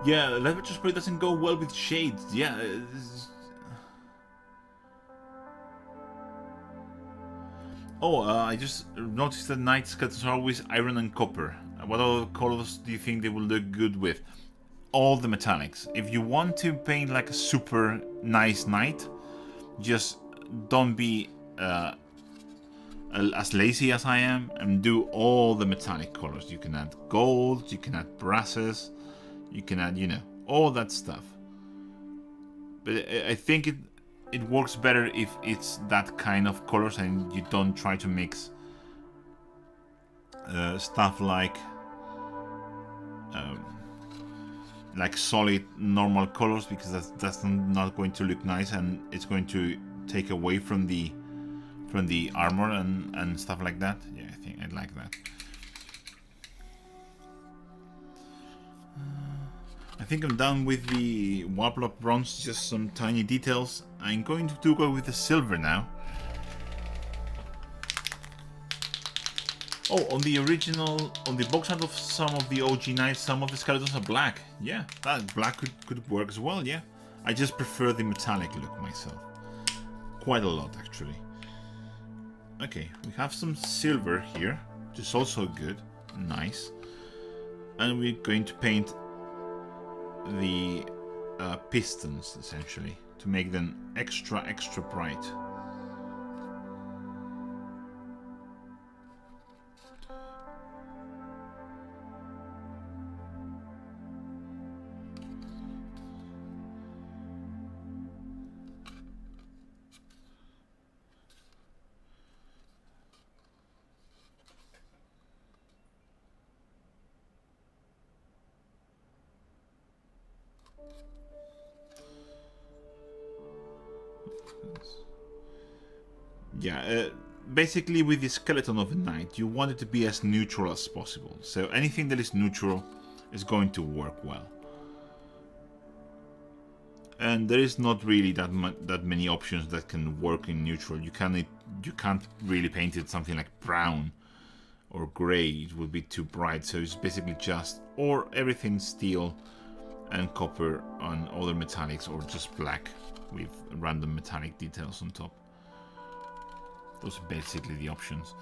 Yeah, leather spray doesn't go well with shades. Yeah. Oh, I just noticed that night skeletons are always iron and copper. What other colors do you think they will look good with? All the metallics. If you want to paint like a super nice knight, just don't be as lazy as I am and do all the metallic colors. You can add gold, you can add brasses. You can add, you know, all that stuff. But I think it works better if it's that kind of colors and you don't try to mix stuff like solid normal colors, because that's not going to look nice, and it's going to take away from the armor and stuff like that. Yeah, I think I'd like that. I think I'm done with the Waplock bronze, just some tiny details. I'm going to go with the silver now. Oh, on the original, on the box art of some of the OG knights, some of the skeletons are black. Yeah, that black could work as well, yeah. I just prefer the metallic look myself. Quite a lot, actually. Okay, we have some silver here, which is also good. Nice. And we're going to paint the pistons, essentially, to make them extra bright. Yeah, basically with the skeleton of a knight, you want it to be as neutral as possible. So anything that is neutral is going to work well. And there is not really that many options that can work in neutral. You can't really paint it something like brown or grey. It would be too bright. So it's basically just or everything steel and copper on other metallics, or just black with random metallic details on top. Those are basically the options.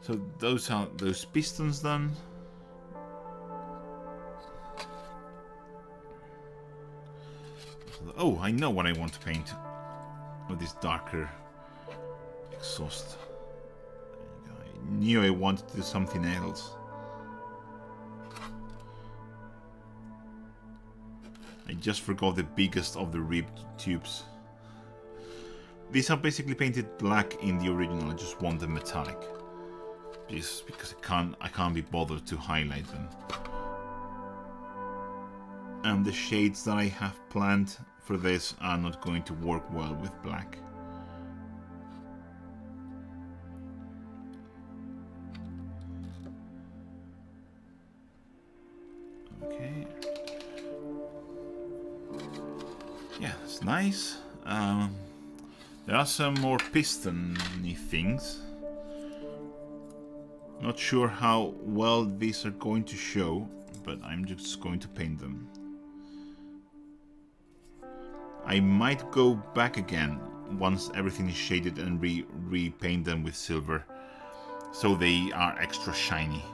So those are those pistons done. Oh, I know what I want to paint with this darker exhaust. I knew I wanted to do something else. I just forgot the biggest of the ribbed tubes. These are basically painted black in the original. I just want them metallic, just because I can't be bothered to highlight them. And the shades that I have planned for this are not going to work well with black. Okay. Yeah, it's nice. There are some more piston-y things. Not sure how well these are going to show, but I'm just going to paint them. I might go back again once everything is shaded and repaint them with silver, so they are extra shiny.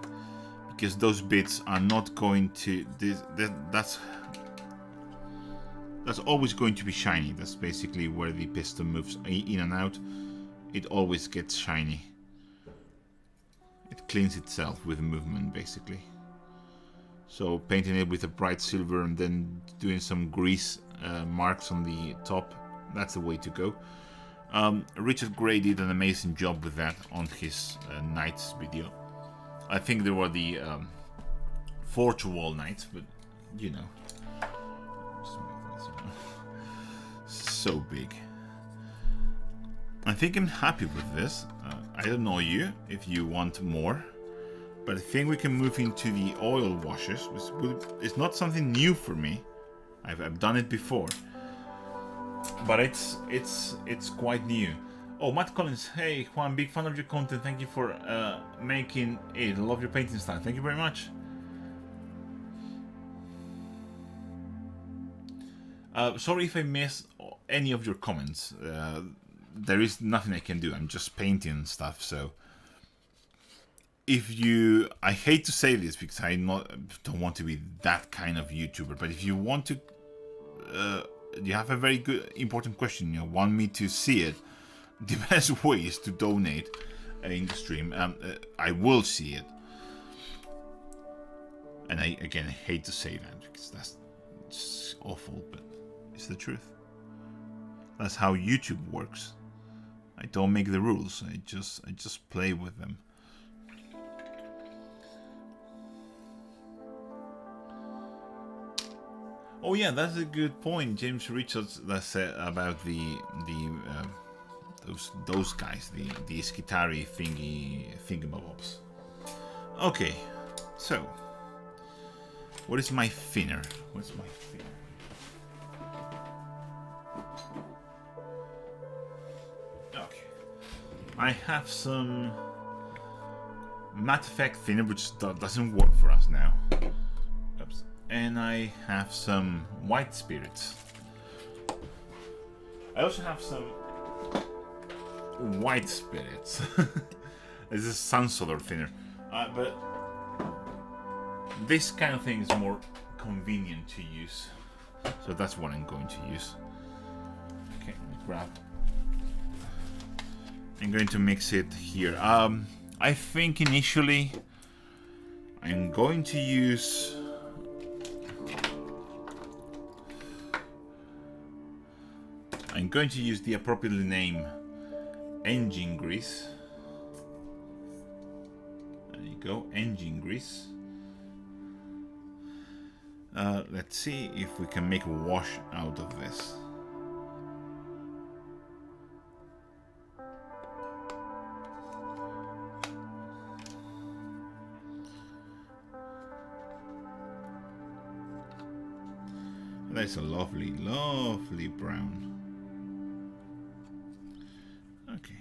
Because those bits are not going to... That's always going to be shiny. That's basically where the piston moves in and out. It always gets shiny. It cleans itself with movement, basically. So painting it with a bright silver and then doing some grease marks on the top, that's the way to go. Richard Gray did an amazing job with that on his Knights video. I think there were the Forge Wall Knights, but you know. So big. I think I'm happy with this. I don't know you if you want more, but I think we can move into the oil washes, which is not something new for me. I've done it before, but it's quite new. Oh, Matt Collins, hey Juan, big fan of your content. Thank you for making it. Love your painting style. Thank you very much. Sorry if I missed any of your comments. There is nothing I can do. I'm just painting stuff. So if you, I hate to say this because I don't want to be that kind of YouTuber, but if you want to, you have a very good important question. You want me to see it. The best way is to donate in the stream. I will see it. And I hate to say that because that's just awful, but it's the truth. That's how YouTube works. I don't make the rules. I just play with them. Oh yeah, that's a good point, James Richards. That said about those guys, the Skitari thingamabobs. Okay, so what is my thinner? What's my thinner? Okay, I have some matte effect thinner, which doesn't work for us now. Oops. And I have some white spirits. I also have some white spirits. This is sun solar thinner, but this kind of thing is more convenient to use, so that's what I'm going to use. Okay, let me grab. I'm going to mix it here. I think initially I'm going to use the appropriately named engine grease. There you go, engine grease. Let's see if we can make a wash out of this. That's a lovely, lovely brown. Okay.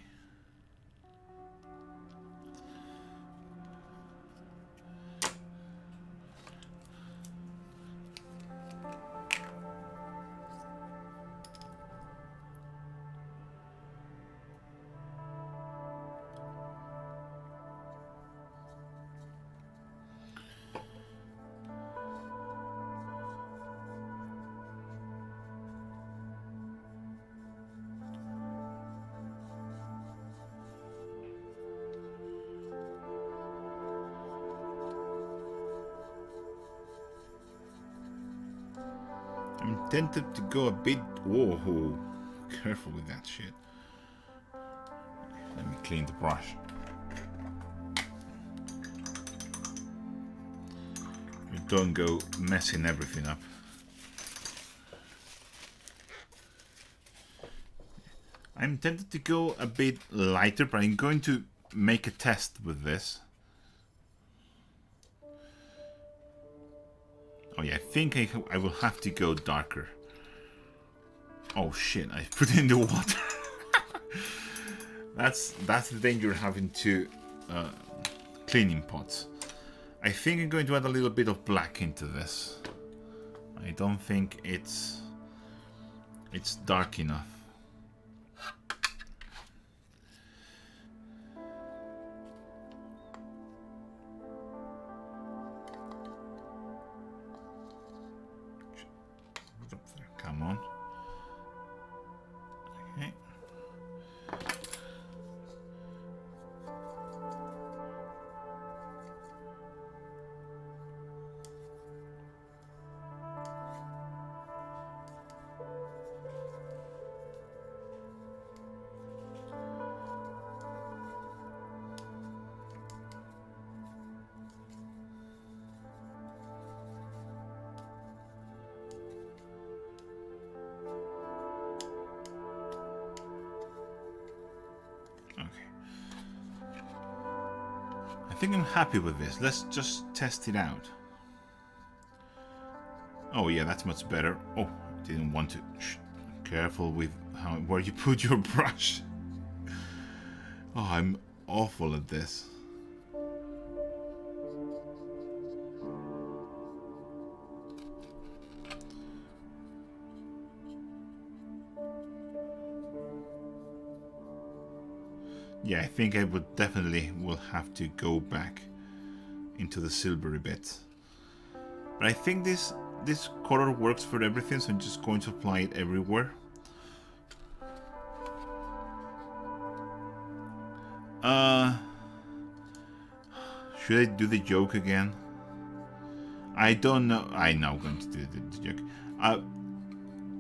tempted to go a bit... Whoa, careful with that shit. Let me clean the brush. You don't go messing everything up. I'm tempted to go a bit lighter, but I'm going to make a test with this. Oh yeah, I think I will have to go darker. Oh shit, I put it in the water. That's the danger of having two cleaning pots. I think I'm going to add a little bit of black into this. I don't think it's dark enough. Come on. Okay. I think I'm happy with this. Let's just test it out. Oh yeah, that's much better. Oh, didn't want to. Careful with where you put your brush. Oh, I'm awful at this. Yeah, I think I would definitely will have to go back into the silvery bits. But I think this color works for everything, so I'm just going to apply it everywhere. Should I do the joke again? I don't know. I'm now going to do the joke.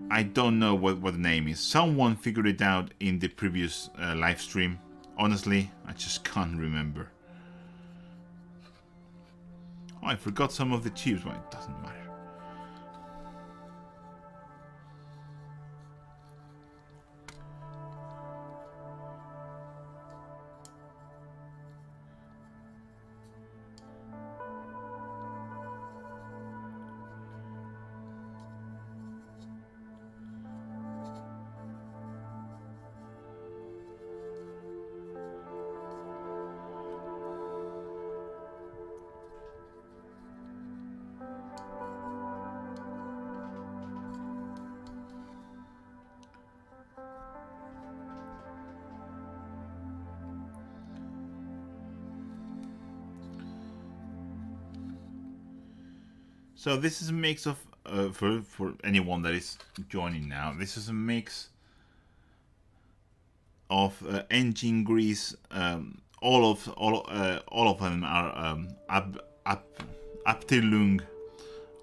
I don't know what the name is. Someone figured it out in the previous live stream. Honestly, I just can't remember. Oh, I forgot some of the chips, but it doesn't matter. So this is a mix of for anyone that is joining now. This is a mix of engine grease. All of them are Abteilung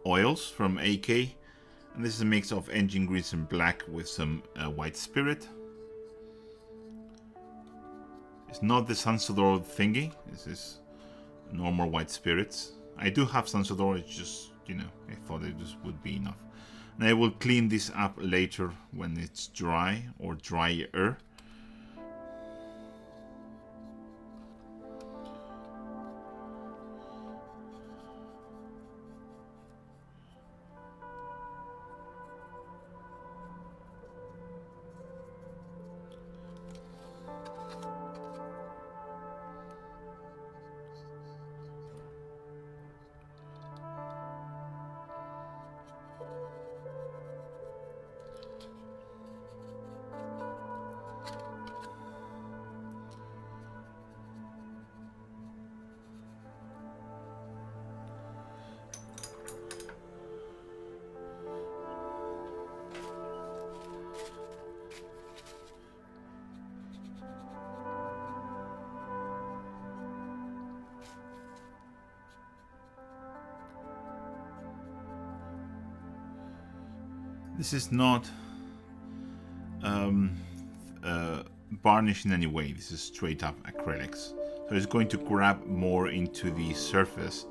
oils from AK, and this is a mix of engine grease and black with some white spirit. It's not the Sansador thingy. This is normal white spirits. I do have Sansador. It's just, you know, I thought it just would be enough. And I will clean this up later when it's dry or drier. This is not varnished in any way. This is straight up acrylics. So it's going to grab more into the surface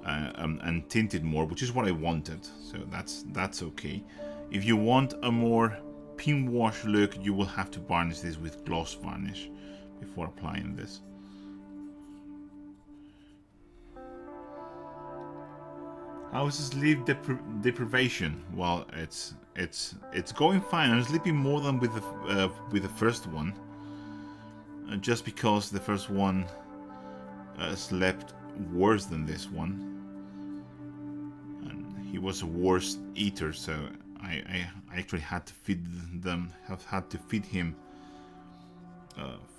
and tint it more, which is what I wanted. So that's okay. If you want a more pin wash look, you will have to varnish this with gloss varnish before applying this. How is sleep deprivation? Well, it's going fine. I'm sleeping more than with the first one, just because the first one slept worse than this one, and he was a worse eater. So I actually had to feed them. Have had to feed him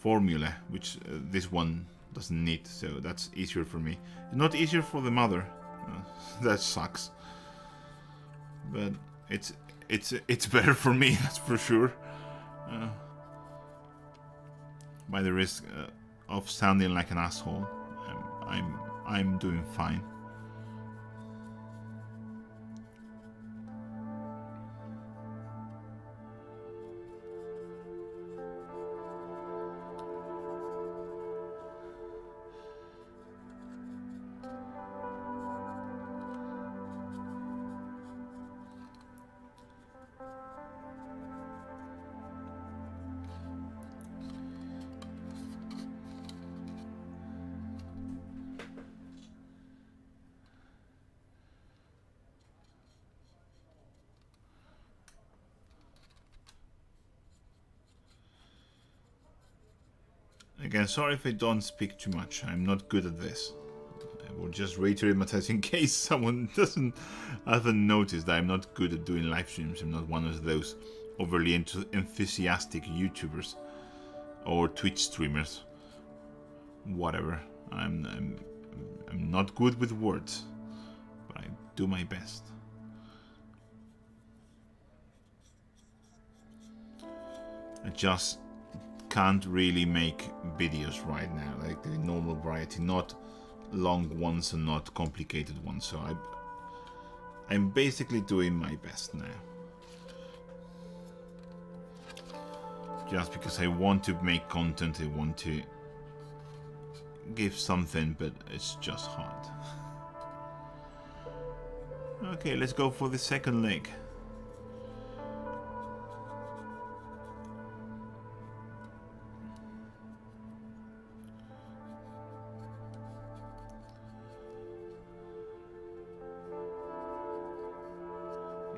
formula, which this one doesn't need. So that's easier for me. Not easier for the mother. That sucks, but it's better for me, that's for sure. By the risk of sounding like an asshole, I'm doing fine. Again, sorry if I don't speak too much. I'm not good at this. I will just reiterate myself in case someone haven't noticed that I'm not good at doing live streams. I'm not one of those overly enthusiastic YouTubers or Twitch streamers. Whatever. I'm not good with words, but I do my best. I just can't really make videos right now, like the normal variety, not long ones and not complicated ones. So I'm basically doing my best now, just because I want to make content, I want to give something, but it's just hard. Okay, let's go for the second leg.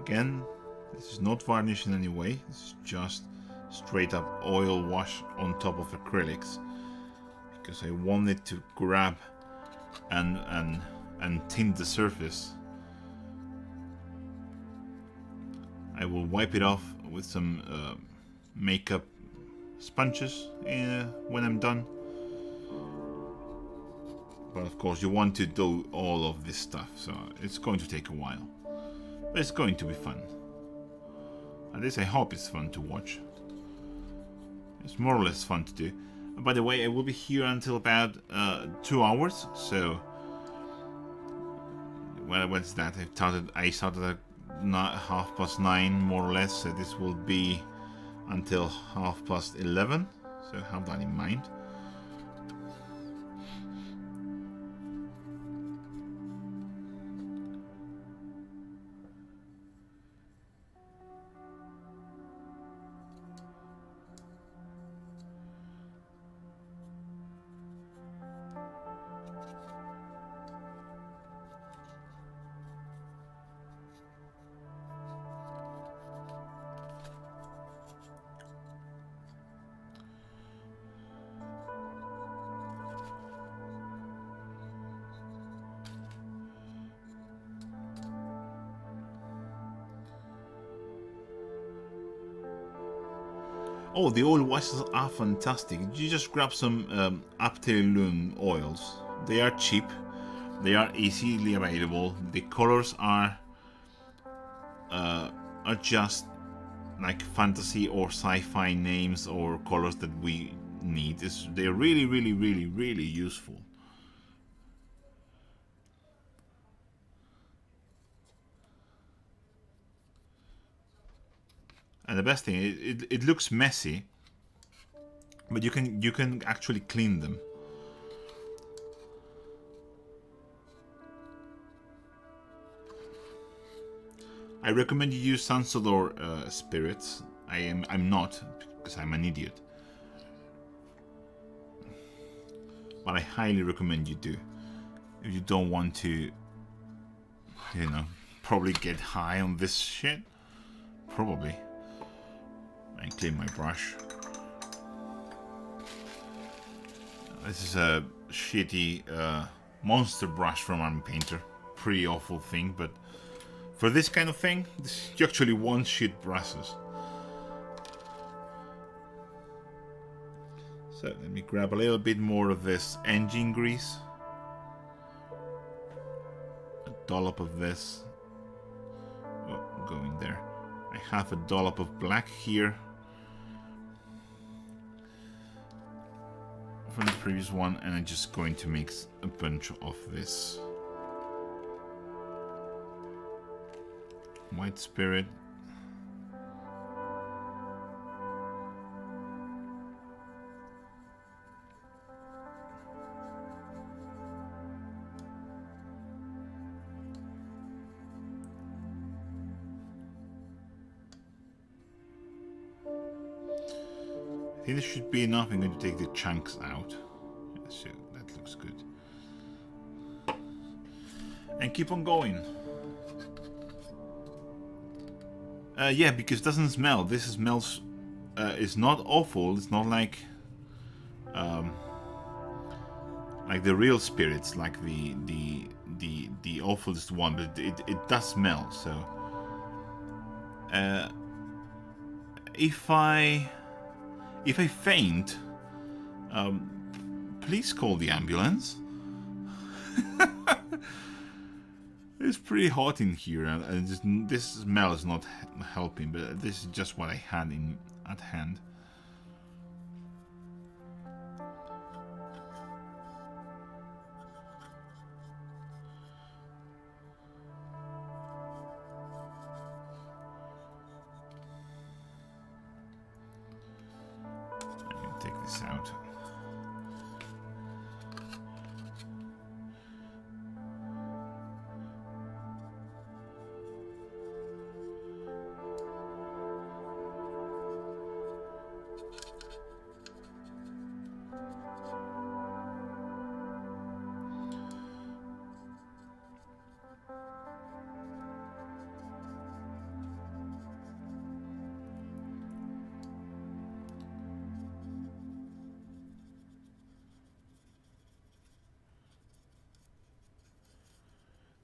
Again, this is not varnished in any way. This is just straight up oil wash on top of acrylics, because I wanted to grab and tint the surface. I will wipe it off with some makeup sponges when I'm done. But of course you want to do all of this stuff, so it's going to take a while. But it's going to be fun. At least I hope it's fun to watch. It's more or less fun to do. By the way, I will be here until about 2 hours, so... Well, what's that? I started at 9:30, more or less, so this will be until 11:30, so have that in mind. Oh, the oil washes are fantastic. You just grab some Aptylum oils. They are cheap. They are easily available. The colors are just like fantasy or sci-fi names or colors that we need. They're really, really, really, really useful. And the best thing, it looks messy, but you can actually clean them. I recommend you use Sansalor spirits. I'm not, because I'm an idiot. But I highly recommend you do. If you don't want to, you know, probably get high on this shit. Probably. And clean my brush. This is a shitty monster brush from Army Painter. Pretty awful thing, but for this kind of thing, you actually want shit brushes. So let me grab a little bit more of this engine grease. A dollop of this. Oh, going there. I have a dollop of black here. From the previous one, and I'm just going to mix a bunch of this. White spirit. I think this should be enough. I'm going to take the chunks out. So that looks good. And keep on going. Yeah, because it doesn't smell. This smells. It's not awful. It's not like the real spirits, like the awfulest one. But it does smell. So if I faint, please call the ambulance. It's pretty hot in here, and this smell is not helping, but this is just what I had at hand. I'm going to take this out.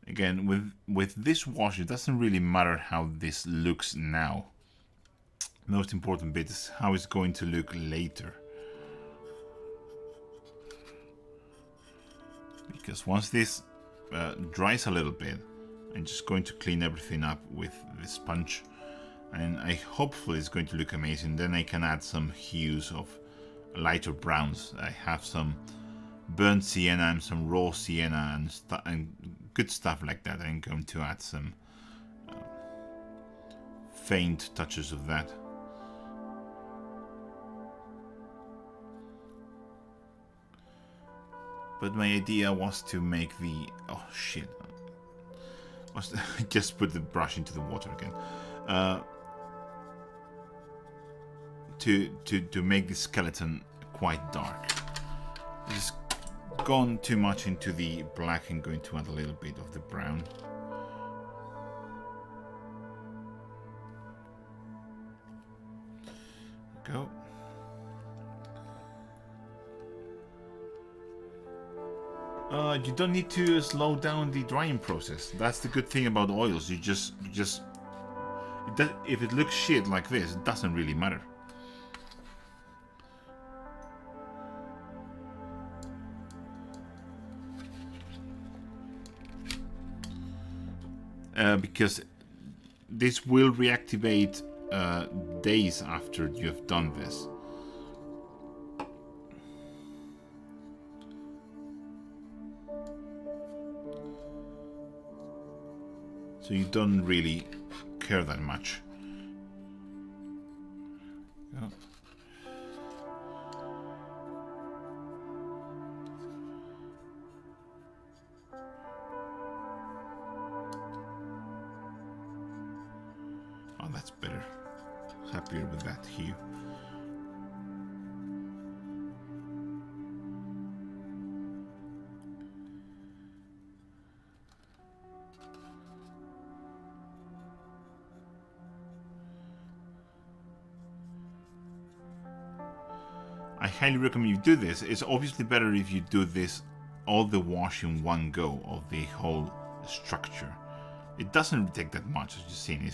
Again, with this wash, it doesn't really matter how this looks now. The most important bit is how it's going to look later. Because once this dries a little bit, I'm just going to clean everything up with this sponge. And hopefully it's going to look amazing. Then I can add some hues of lighter browns. I have some burnt sienna and some raw sienna and good stuff like that. I'm going to add some faint touches of that. But my idea was to make the... oh shit. Just put the brush into the water again. To make the skeleton quite dark. Just gone too much into the black. I'm going to add a little bit of the brown. Go. You don't need to slow down the drying process. That's the good thing about oils. You just if it looks shit like this, it doesn't really matter. Because this will reactivate days after you have done this. So you don't really care that much. go. Oh, that's better. Happier with that hue. I highly recommend you do this. It's obviously better if you do this all the wash in one go of the whole structure. It doesn't take that much, as you've seen.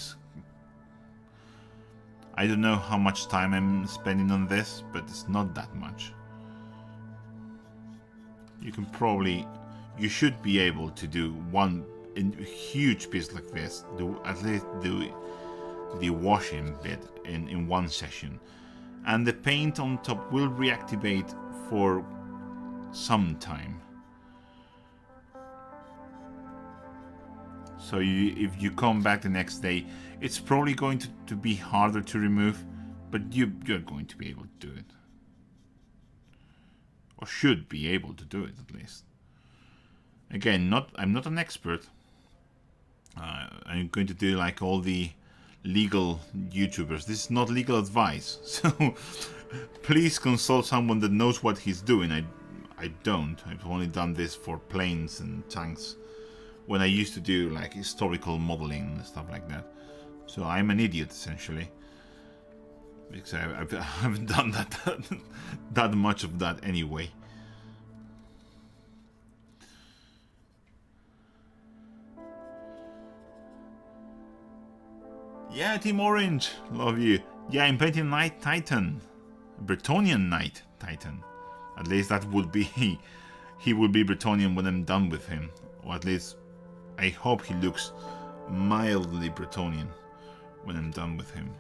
I don't know how much time I'm spending on this, but it's not that much. You can probably, you should be able to do one huge piece like this, at least do the washing bit in one session. And the paint on top will reactivate for some time. So if you come back the next day, it's probably going to be harder to remove, but you're going to be able to do it. Or should be able to do it, at least. Again, I'm not an expert. I'm going to do like all the legal YouTubers. This is not legal advice, so please consult someone that knows what he's doing. I don't. I've only done this for planes and tanks when I used to do like historical modeling and stuff like that. So I'm an idiot essentially, because I haven't done that much of that anyway. Yeah, Team Orange, love you. Yeah, I'm painting Knight Titan, Bretonnian Knight Titan. At least that would be, he will be Bretonnian when I'm done with him, or at least I hope he looks mildly Bretonnian when I'm done with him.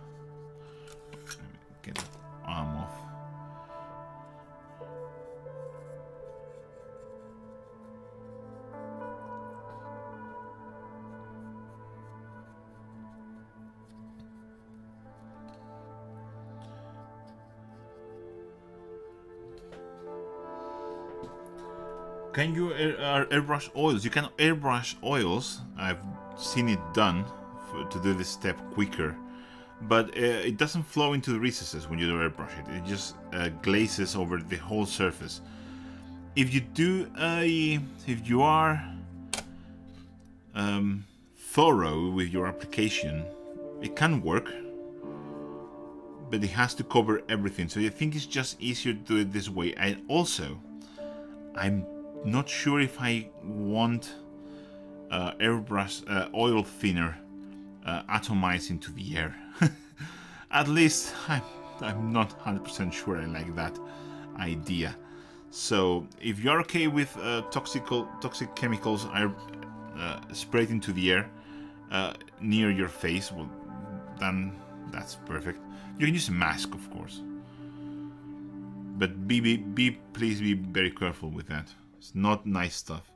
Let me get the arm off. Can you airbrush oils? You can airbrush oils. I've seen it done to do this step quicker, but it doesn't flow into the recesses when you do airbrush it. It just glazes over the whole surface. If you are thorough with your application, it can work, but it has to cover everything. So I think it's just easier to do it this way. And also, I'm not sure if I want airbrush oil thinner atomized into the air. At least I'm not 100% sure I like that idea. So if you're okay with toxic chemicals sprayed into the air near your face, well, then that's perfect. You can use a mask, of course, but please be very careful with that. It's not nice stuff.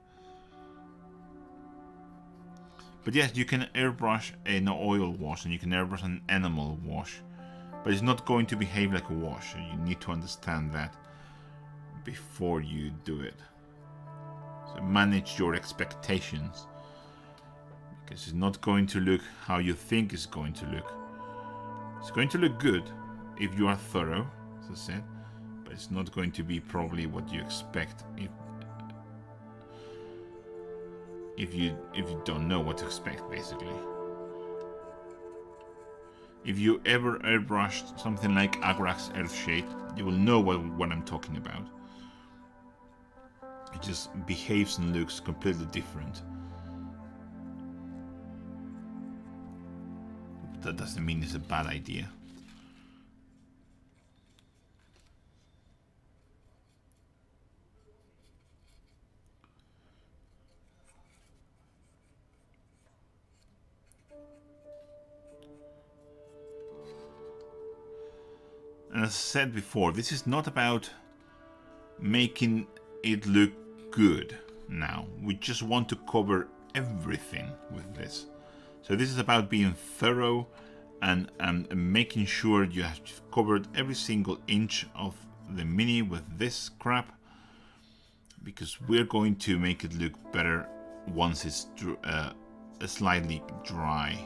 But yes, you can airbrush an oil wash and you can airbrush an enamel wash, but it's not going to behave like a wash. You need to understand that before you do it. So manage your expectations, because it's not going to look how you think it's going to look. It's going to look good if you are thorough, as I said, but it's not going to be probably what you expect if you don't know what to expect, basically. If you ever airbrushed something like Agrax Earthshade, you will know what I'm talking about. It just behaves and looks completely different. That doesn't mean it's a bad idea. And as I said before, this is not about making it look good now. We just want to cover everything with this. So this is about being thorough and making sure you have covered every single inch of the Mini with this crap, because we're going to make it look better once it's slightly dry.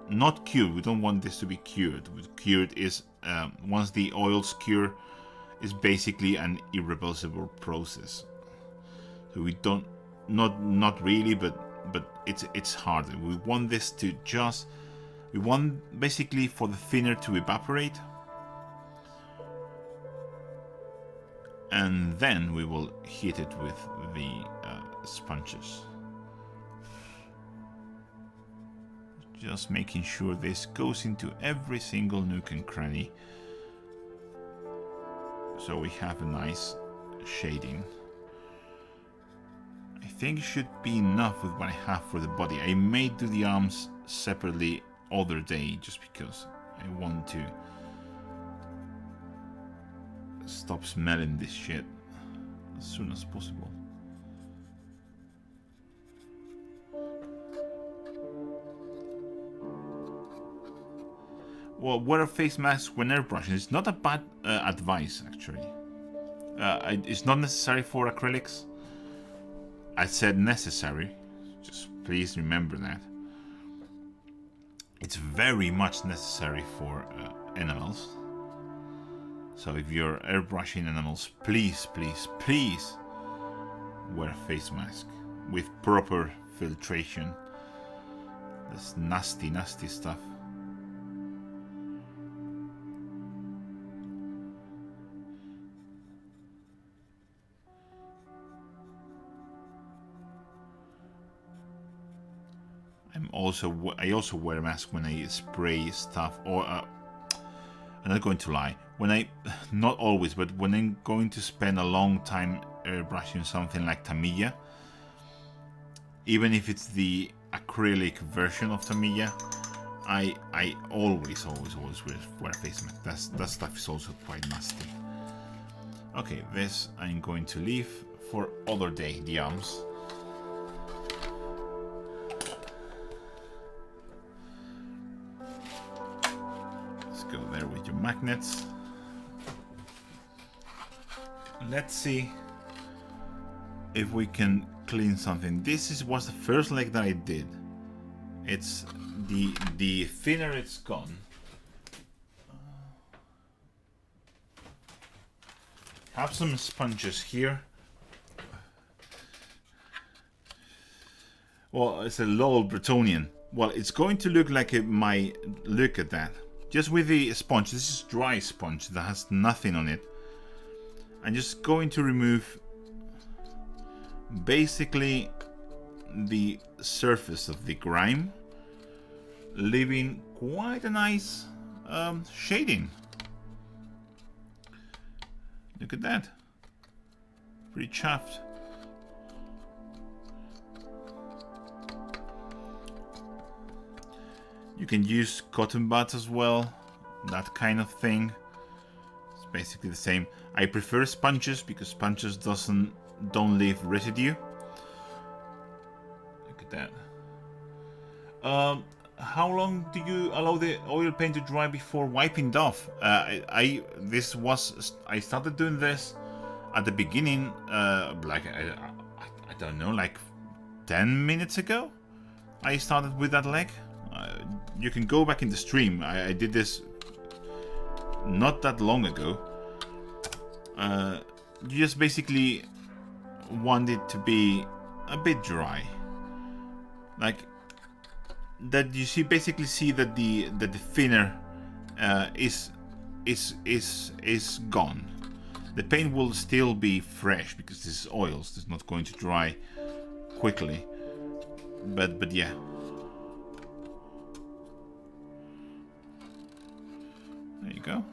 Not cured. We don't want this to be cured. Cured is once the oils cure, is basically an irreversible process. So we don't, not really, but it's harder. We want this to just, we want basically for the thinner to evaporate, and then we will heat it with the sponges. Just making sure this goes into every single nook and cranny, so we have a nice shading. I think it should be enough with what I have for the body. I may do the arms separately other day, just because I want to stop smelling this shit as soon as possible. Well, wear a face mask when airbrushing. It's not a bad advice, actually. It's not necessary for acrylics. I said necessary. Just please remember that. It's very much necessary for enamels. So if you're airbrushing enamels, please, please, please wear a face mask with proper filtration. This nasty, nasty stuff. I also wear a mask when I spray stuff, or I'm not going to lie, when I, not always, but when I'm going to spend a long time airbrushing something like Tamiya, even if it's the acrylic version of Tamiya, I always wear a face mask. That stuff is also quite nasty. Okay, this I'm going to leave for other day, the arms. Go there with your magnets. Let's see if we can clean something. This was the first leg that I did. It's the thinner it's gone. Have some sponges here. Well, it's a Lowell Bretonian. Well, it's going to look like my, look at that. Just with the sponge, this is dry sponge that has nothing on it. I'm just going to remove basically the surface of the grime, leaving quite a nice shading. Look at that. Pretty chuffed. You can use cotton buds as well, that kind of thing. It's basically the same. I prefer sponges because sponges don't leave residue. Look at that. How long do you allow the oil paint to dry before wiping it off? I started doing this at the beginning, like I don't know, like 10 minutes ago. I started with that leg. You can go back in the stream. I did this not that long ago. You just basically want it to be a bit dry, like that. You see, basically see that the thinner is gone. The paint will still be fresh because this is oils. It's not going to dry quickly. But yeah. There you go.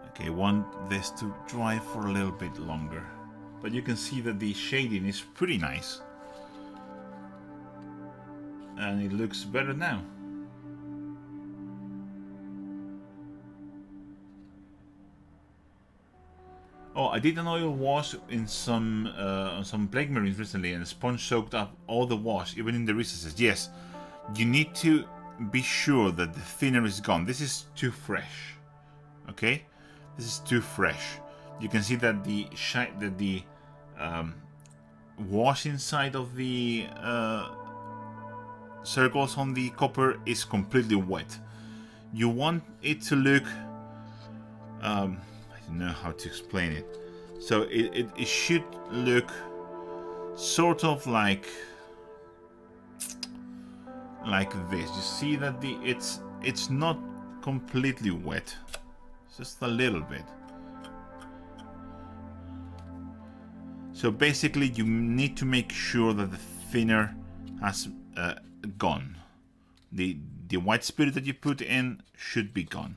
Okay, want this to dry for a little bit longer. But you can see that the shading is pretty nice. And it looks better now. Oh, I did an oil wash in some on some Blake Marines recently, and the sponge soaked up all the wash, even in the recesses. Yes, you need to be sure that the thinner is gone. This is too fresh. Okay, this is too fresh. You can see that the wash inside of the circles on the copper is completely wet. You want it to look I don't know how to explain it. So it should look sort of like this. You see that it's not completely wet, just a little bit. So basically you need to make sure that the thinner has gone. The white spirit that you put in should be gone.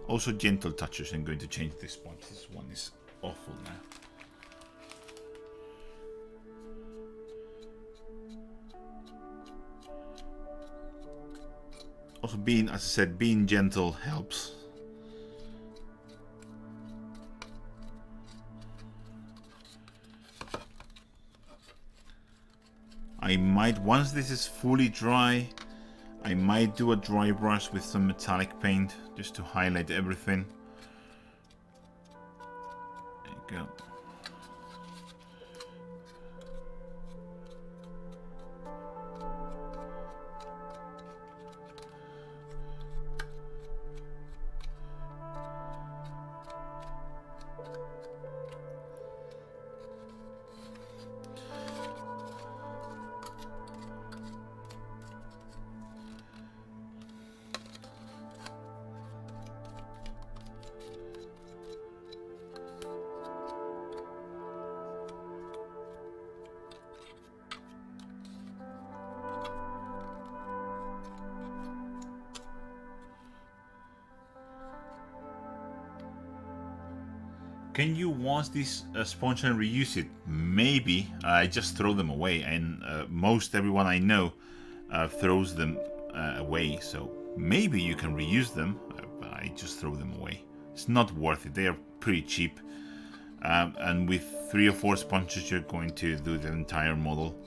Also, gentle touches. I'm going to change this sponge. This one is awful now. Also, as I said, being gentle helps. I might, once this is fully dry, I might do a dry brush with some metallic paint just to highlight everything. There you go. Can you wash this sponge and reuse it? Maybe. I just throw them away, and most everyone I know throws them away. So maybe you can reuse them, but I just throw them away. It's not worth it. They are pretty cheap, and with 3 or 4 sponges, you're going to do the entire model.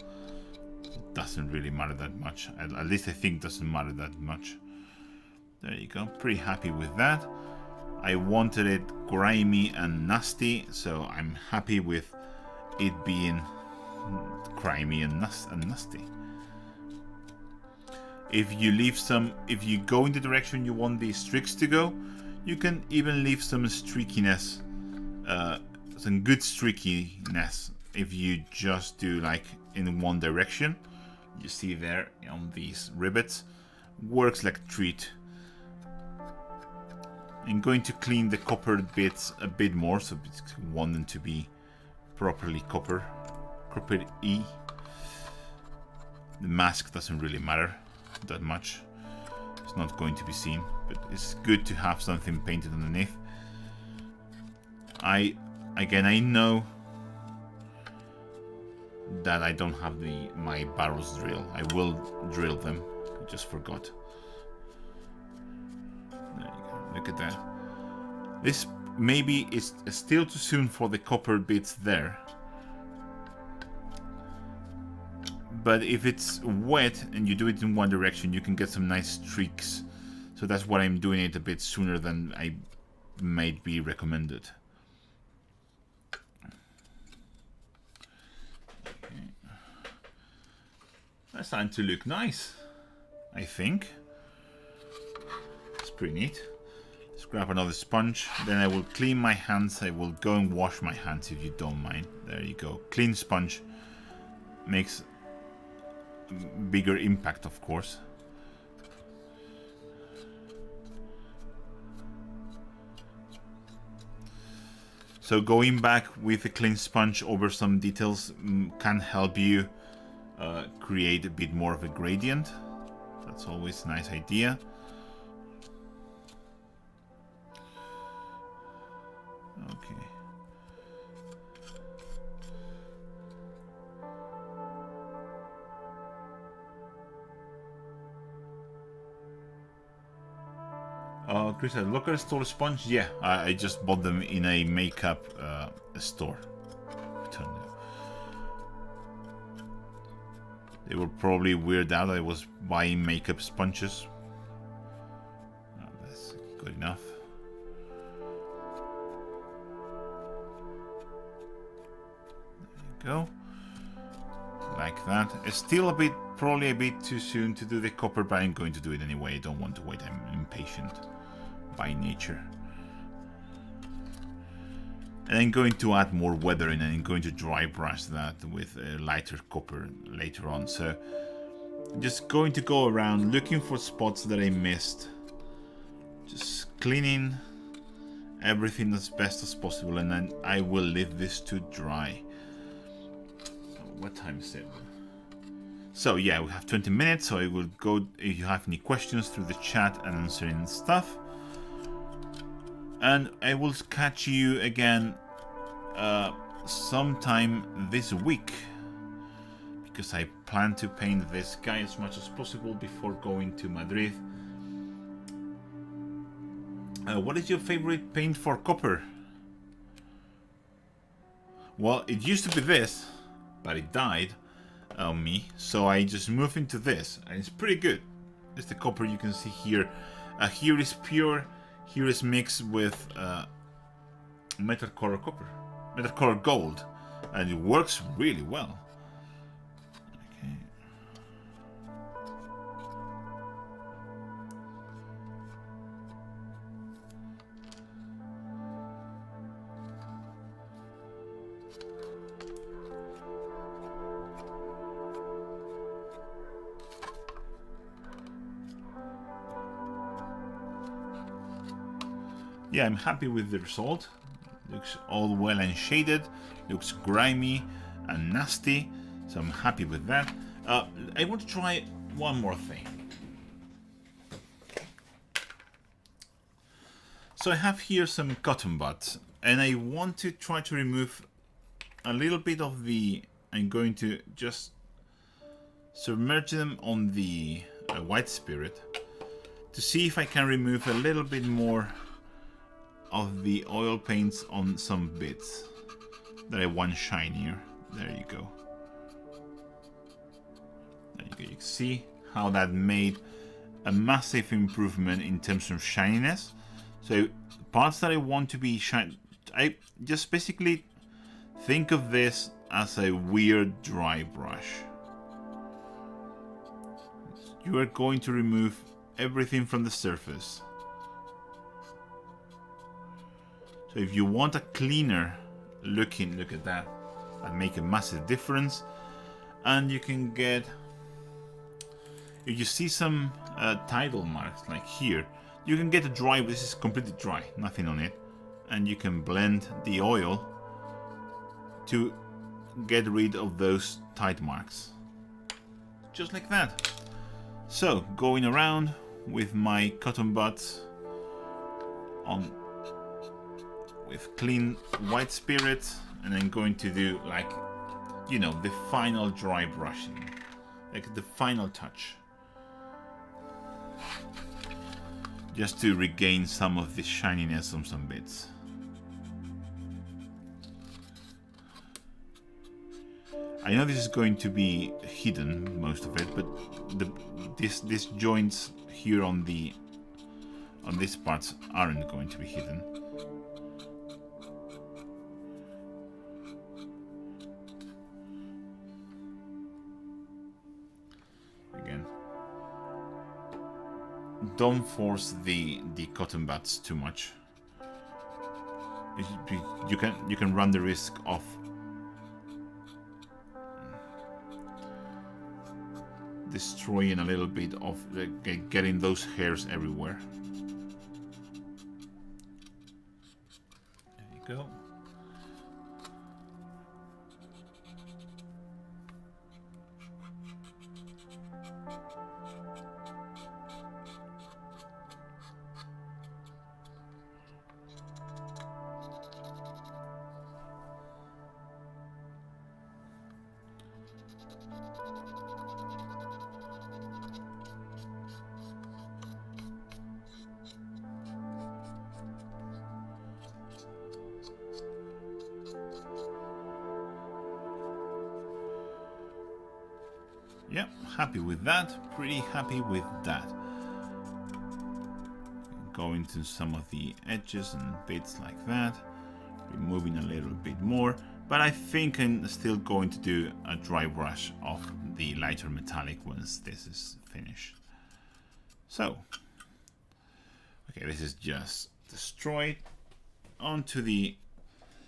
It doesn't really matter that much. At least I think it doesn't matter that much. There you go. Pretty happy with that. I wanted it grimy and nasty, so I'm happy with it being grimy and nasty. If you go in the direction you want the streaks to go, you can even leave some streakiness, some good streakiness. If you just do like in one direction, you see there on these rivets, works like a treat. I'm going to clean the copper bits a bit more, so I want them to be properly copper-y. The mask doesn't really matter that much. It's not going to be seen, but it's good to have something painted underneath. I know that I don't have my barrels drill. I will drill them. I just forgot. There you go. Look at that. This maybe is still too soon for the copper bits there. But if it's wet and you do it in one direction, you can get some nice streaks. So that's why I'm doing it a bit sooner than I might be recommended. Okay. That's starting to look nice, I think. It's pretty neat. Let's grab another sponge. Then I will clean my hands. I will go and wash my hands if you don't mind. There you go. Clean sponge makes bigger impact, of course. So going back with a clean sponge over some details can help you create a bit more of a gradient. That's always a nice idea. Okay. Chris said, local store sponge? Yeah, I just bought them in a makeup store. They were probably weirded out I was buying makeup sponges. That's good enough. There you go. Like that. It's still probably a bit too soon to do the copper, but I'm going to do it anyway. I don't want to wait. I'm impatient by nature. And I'm going to add more weathering, and I'm going to dry brush that with a lighter copper later on. So I'm just going to go around looking for spots that I missed, just cleaning everything as best as possible, and then I will leave this to dry. What time is it? So yeah, we have 20 minutes, so I will go if you have any questions through the chat and answering stuff. And I will catch you again sometime this week, because I plan to paint this guy as much as possible before going to Madrid. What is your favorite paint for copper? Well, it used to be this, but it died on me, so I just moved into this, and it's pretty good. It's the copper you can see here. Here is pure. Here is mixed with metal color copper, metal color gold, and it works really well. Okay. Yeah, I'm happy with the result. Looks all well and shaded, looks grimy and nasty, so I'm happy with that. I want to try one more thing. So I have here some cotton buds, and I want to try to remove a little bit of the... I'm going to just submerge them on the white spirit to see if I can remove a little bit more of the oil paints on some bits that I want shinier. There you go. There you go. You can see how that made a massive improvement in terms of shininess. So parts that I want to be shiny, I just basically think of this as a weird dry brush. You are going to remove everything from the surface. So if you want a cleaner looking, look at that, that make a massive difference. And you can get, if you see some tidal marks like here, you can get a dry, this is completely dry, nothing on it. And you can blend the oil to get rid of those tide marks. Just like that. So going around with my cotton buds on with clean white spirit, and I'm going to do, like, you know, the final dry brushing, like the final touch, just to regain some of the shininess on some bits. I know this is going to be hidden, most of it, but these joints here on these parts aren't going to be hidden. Again, don't force the cotton buds too much. You can run the risk of destroying a little bit of getting those hairs everywhere. There you go. Yeah, happy with that. Pretty happy with that. Go into some of the edges and bits like that. Removing a little bit more. But I think I'm still going to do a dry brush of the lighter metallic once this is finished. So, okay, this is just destroyed onto the...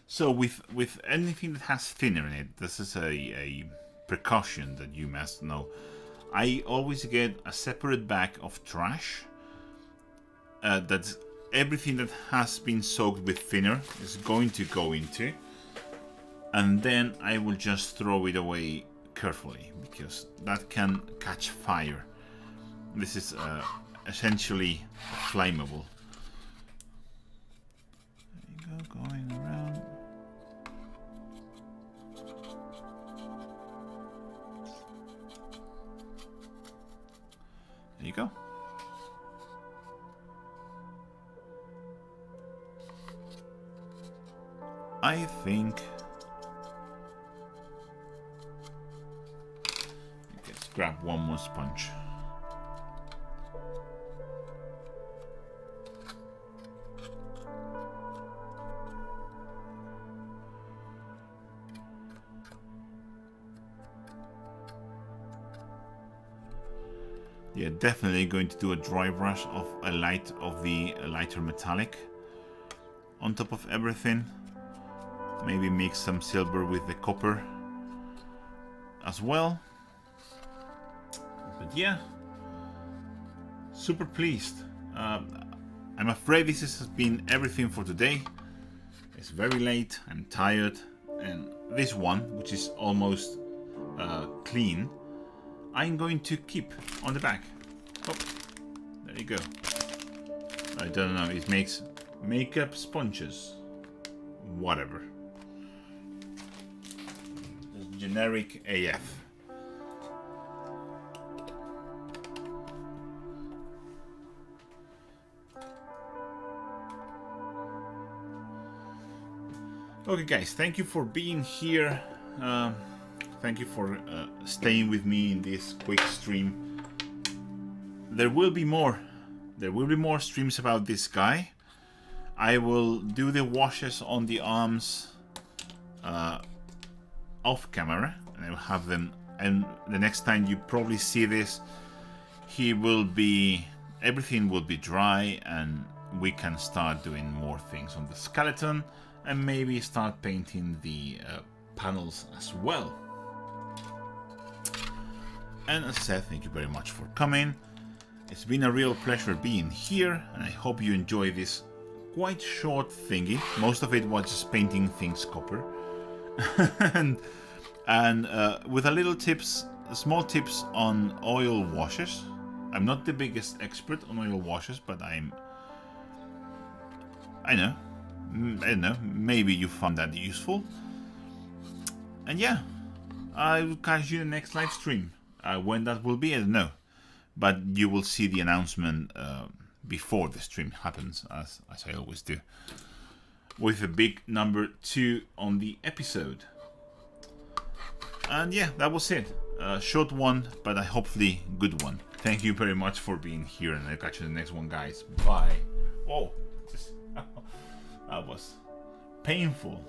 So with anything that has thinner in it, this is a precaution that you must know. I always get a separate bag of trash. That's everything that has been soaked with thinner is going to go into. And then I will just throw it away carefully, because that can catch fire. This is essentially flammable. There you go, going around. There you go. I think let's grab one more sponge. Yeah, definitely going to do a dry brush of the lighter metallic on top of everything. Maybe mix some silver with the copper as well. But yeah, super pleased. I'm afraid this has been everything for today. It's very late, I'm tired, and this one, which is almost clean, I'm going to keep on the back. Oh, there you go. I don't know, it makes makeup sponges. Whatever. Just generic AF. Okay guys, thank you for being here. Thank you for staying with me in this quick stream. There will be more. There will be more streams about this guy. I will do the washes on the arms off camera, and I will have them. And the next time you probably see this, everything will be dry, and we can start doing more things on the skeleton, and maybe start painting the panels as well. And as I said, thank you very much for coming. It's been a real pleasure being here, and I hope you enjoy this quite short thingy. Most of it was just painting things copper. and with a little tips, small tips on oil washes. I'm not the biggest expert on oil washes, but I don't know, maybe you found that useful. And yeah, I will catch you in the next live stream. When that will be, I don't know. But you will see the announcement before the stream happens, as I always do. With a big number 2 on the episode. And yeah, that was it. Short one, but a hopefully good one. Thank you very much for being here, and I'll catch you in the next one, guys. Bye. Oh, that was painful.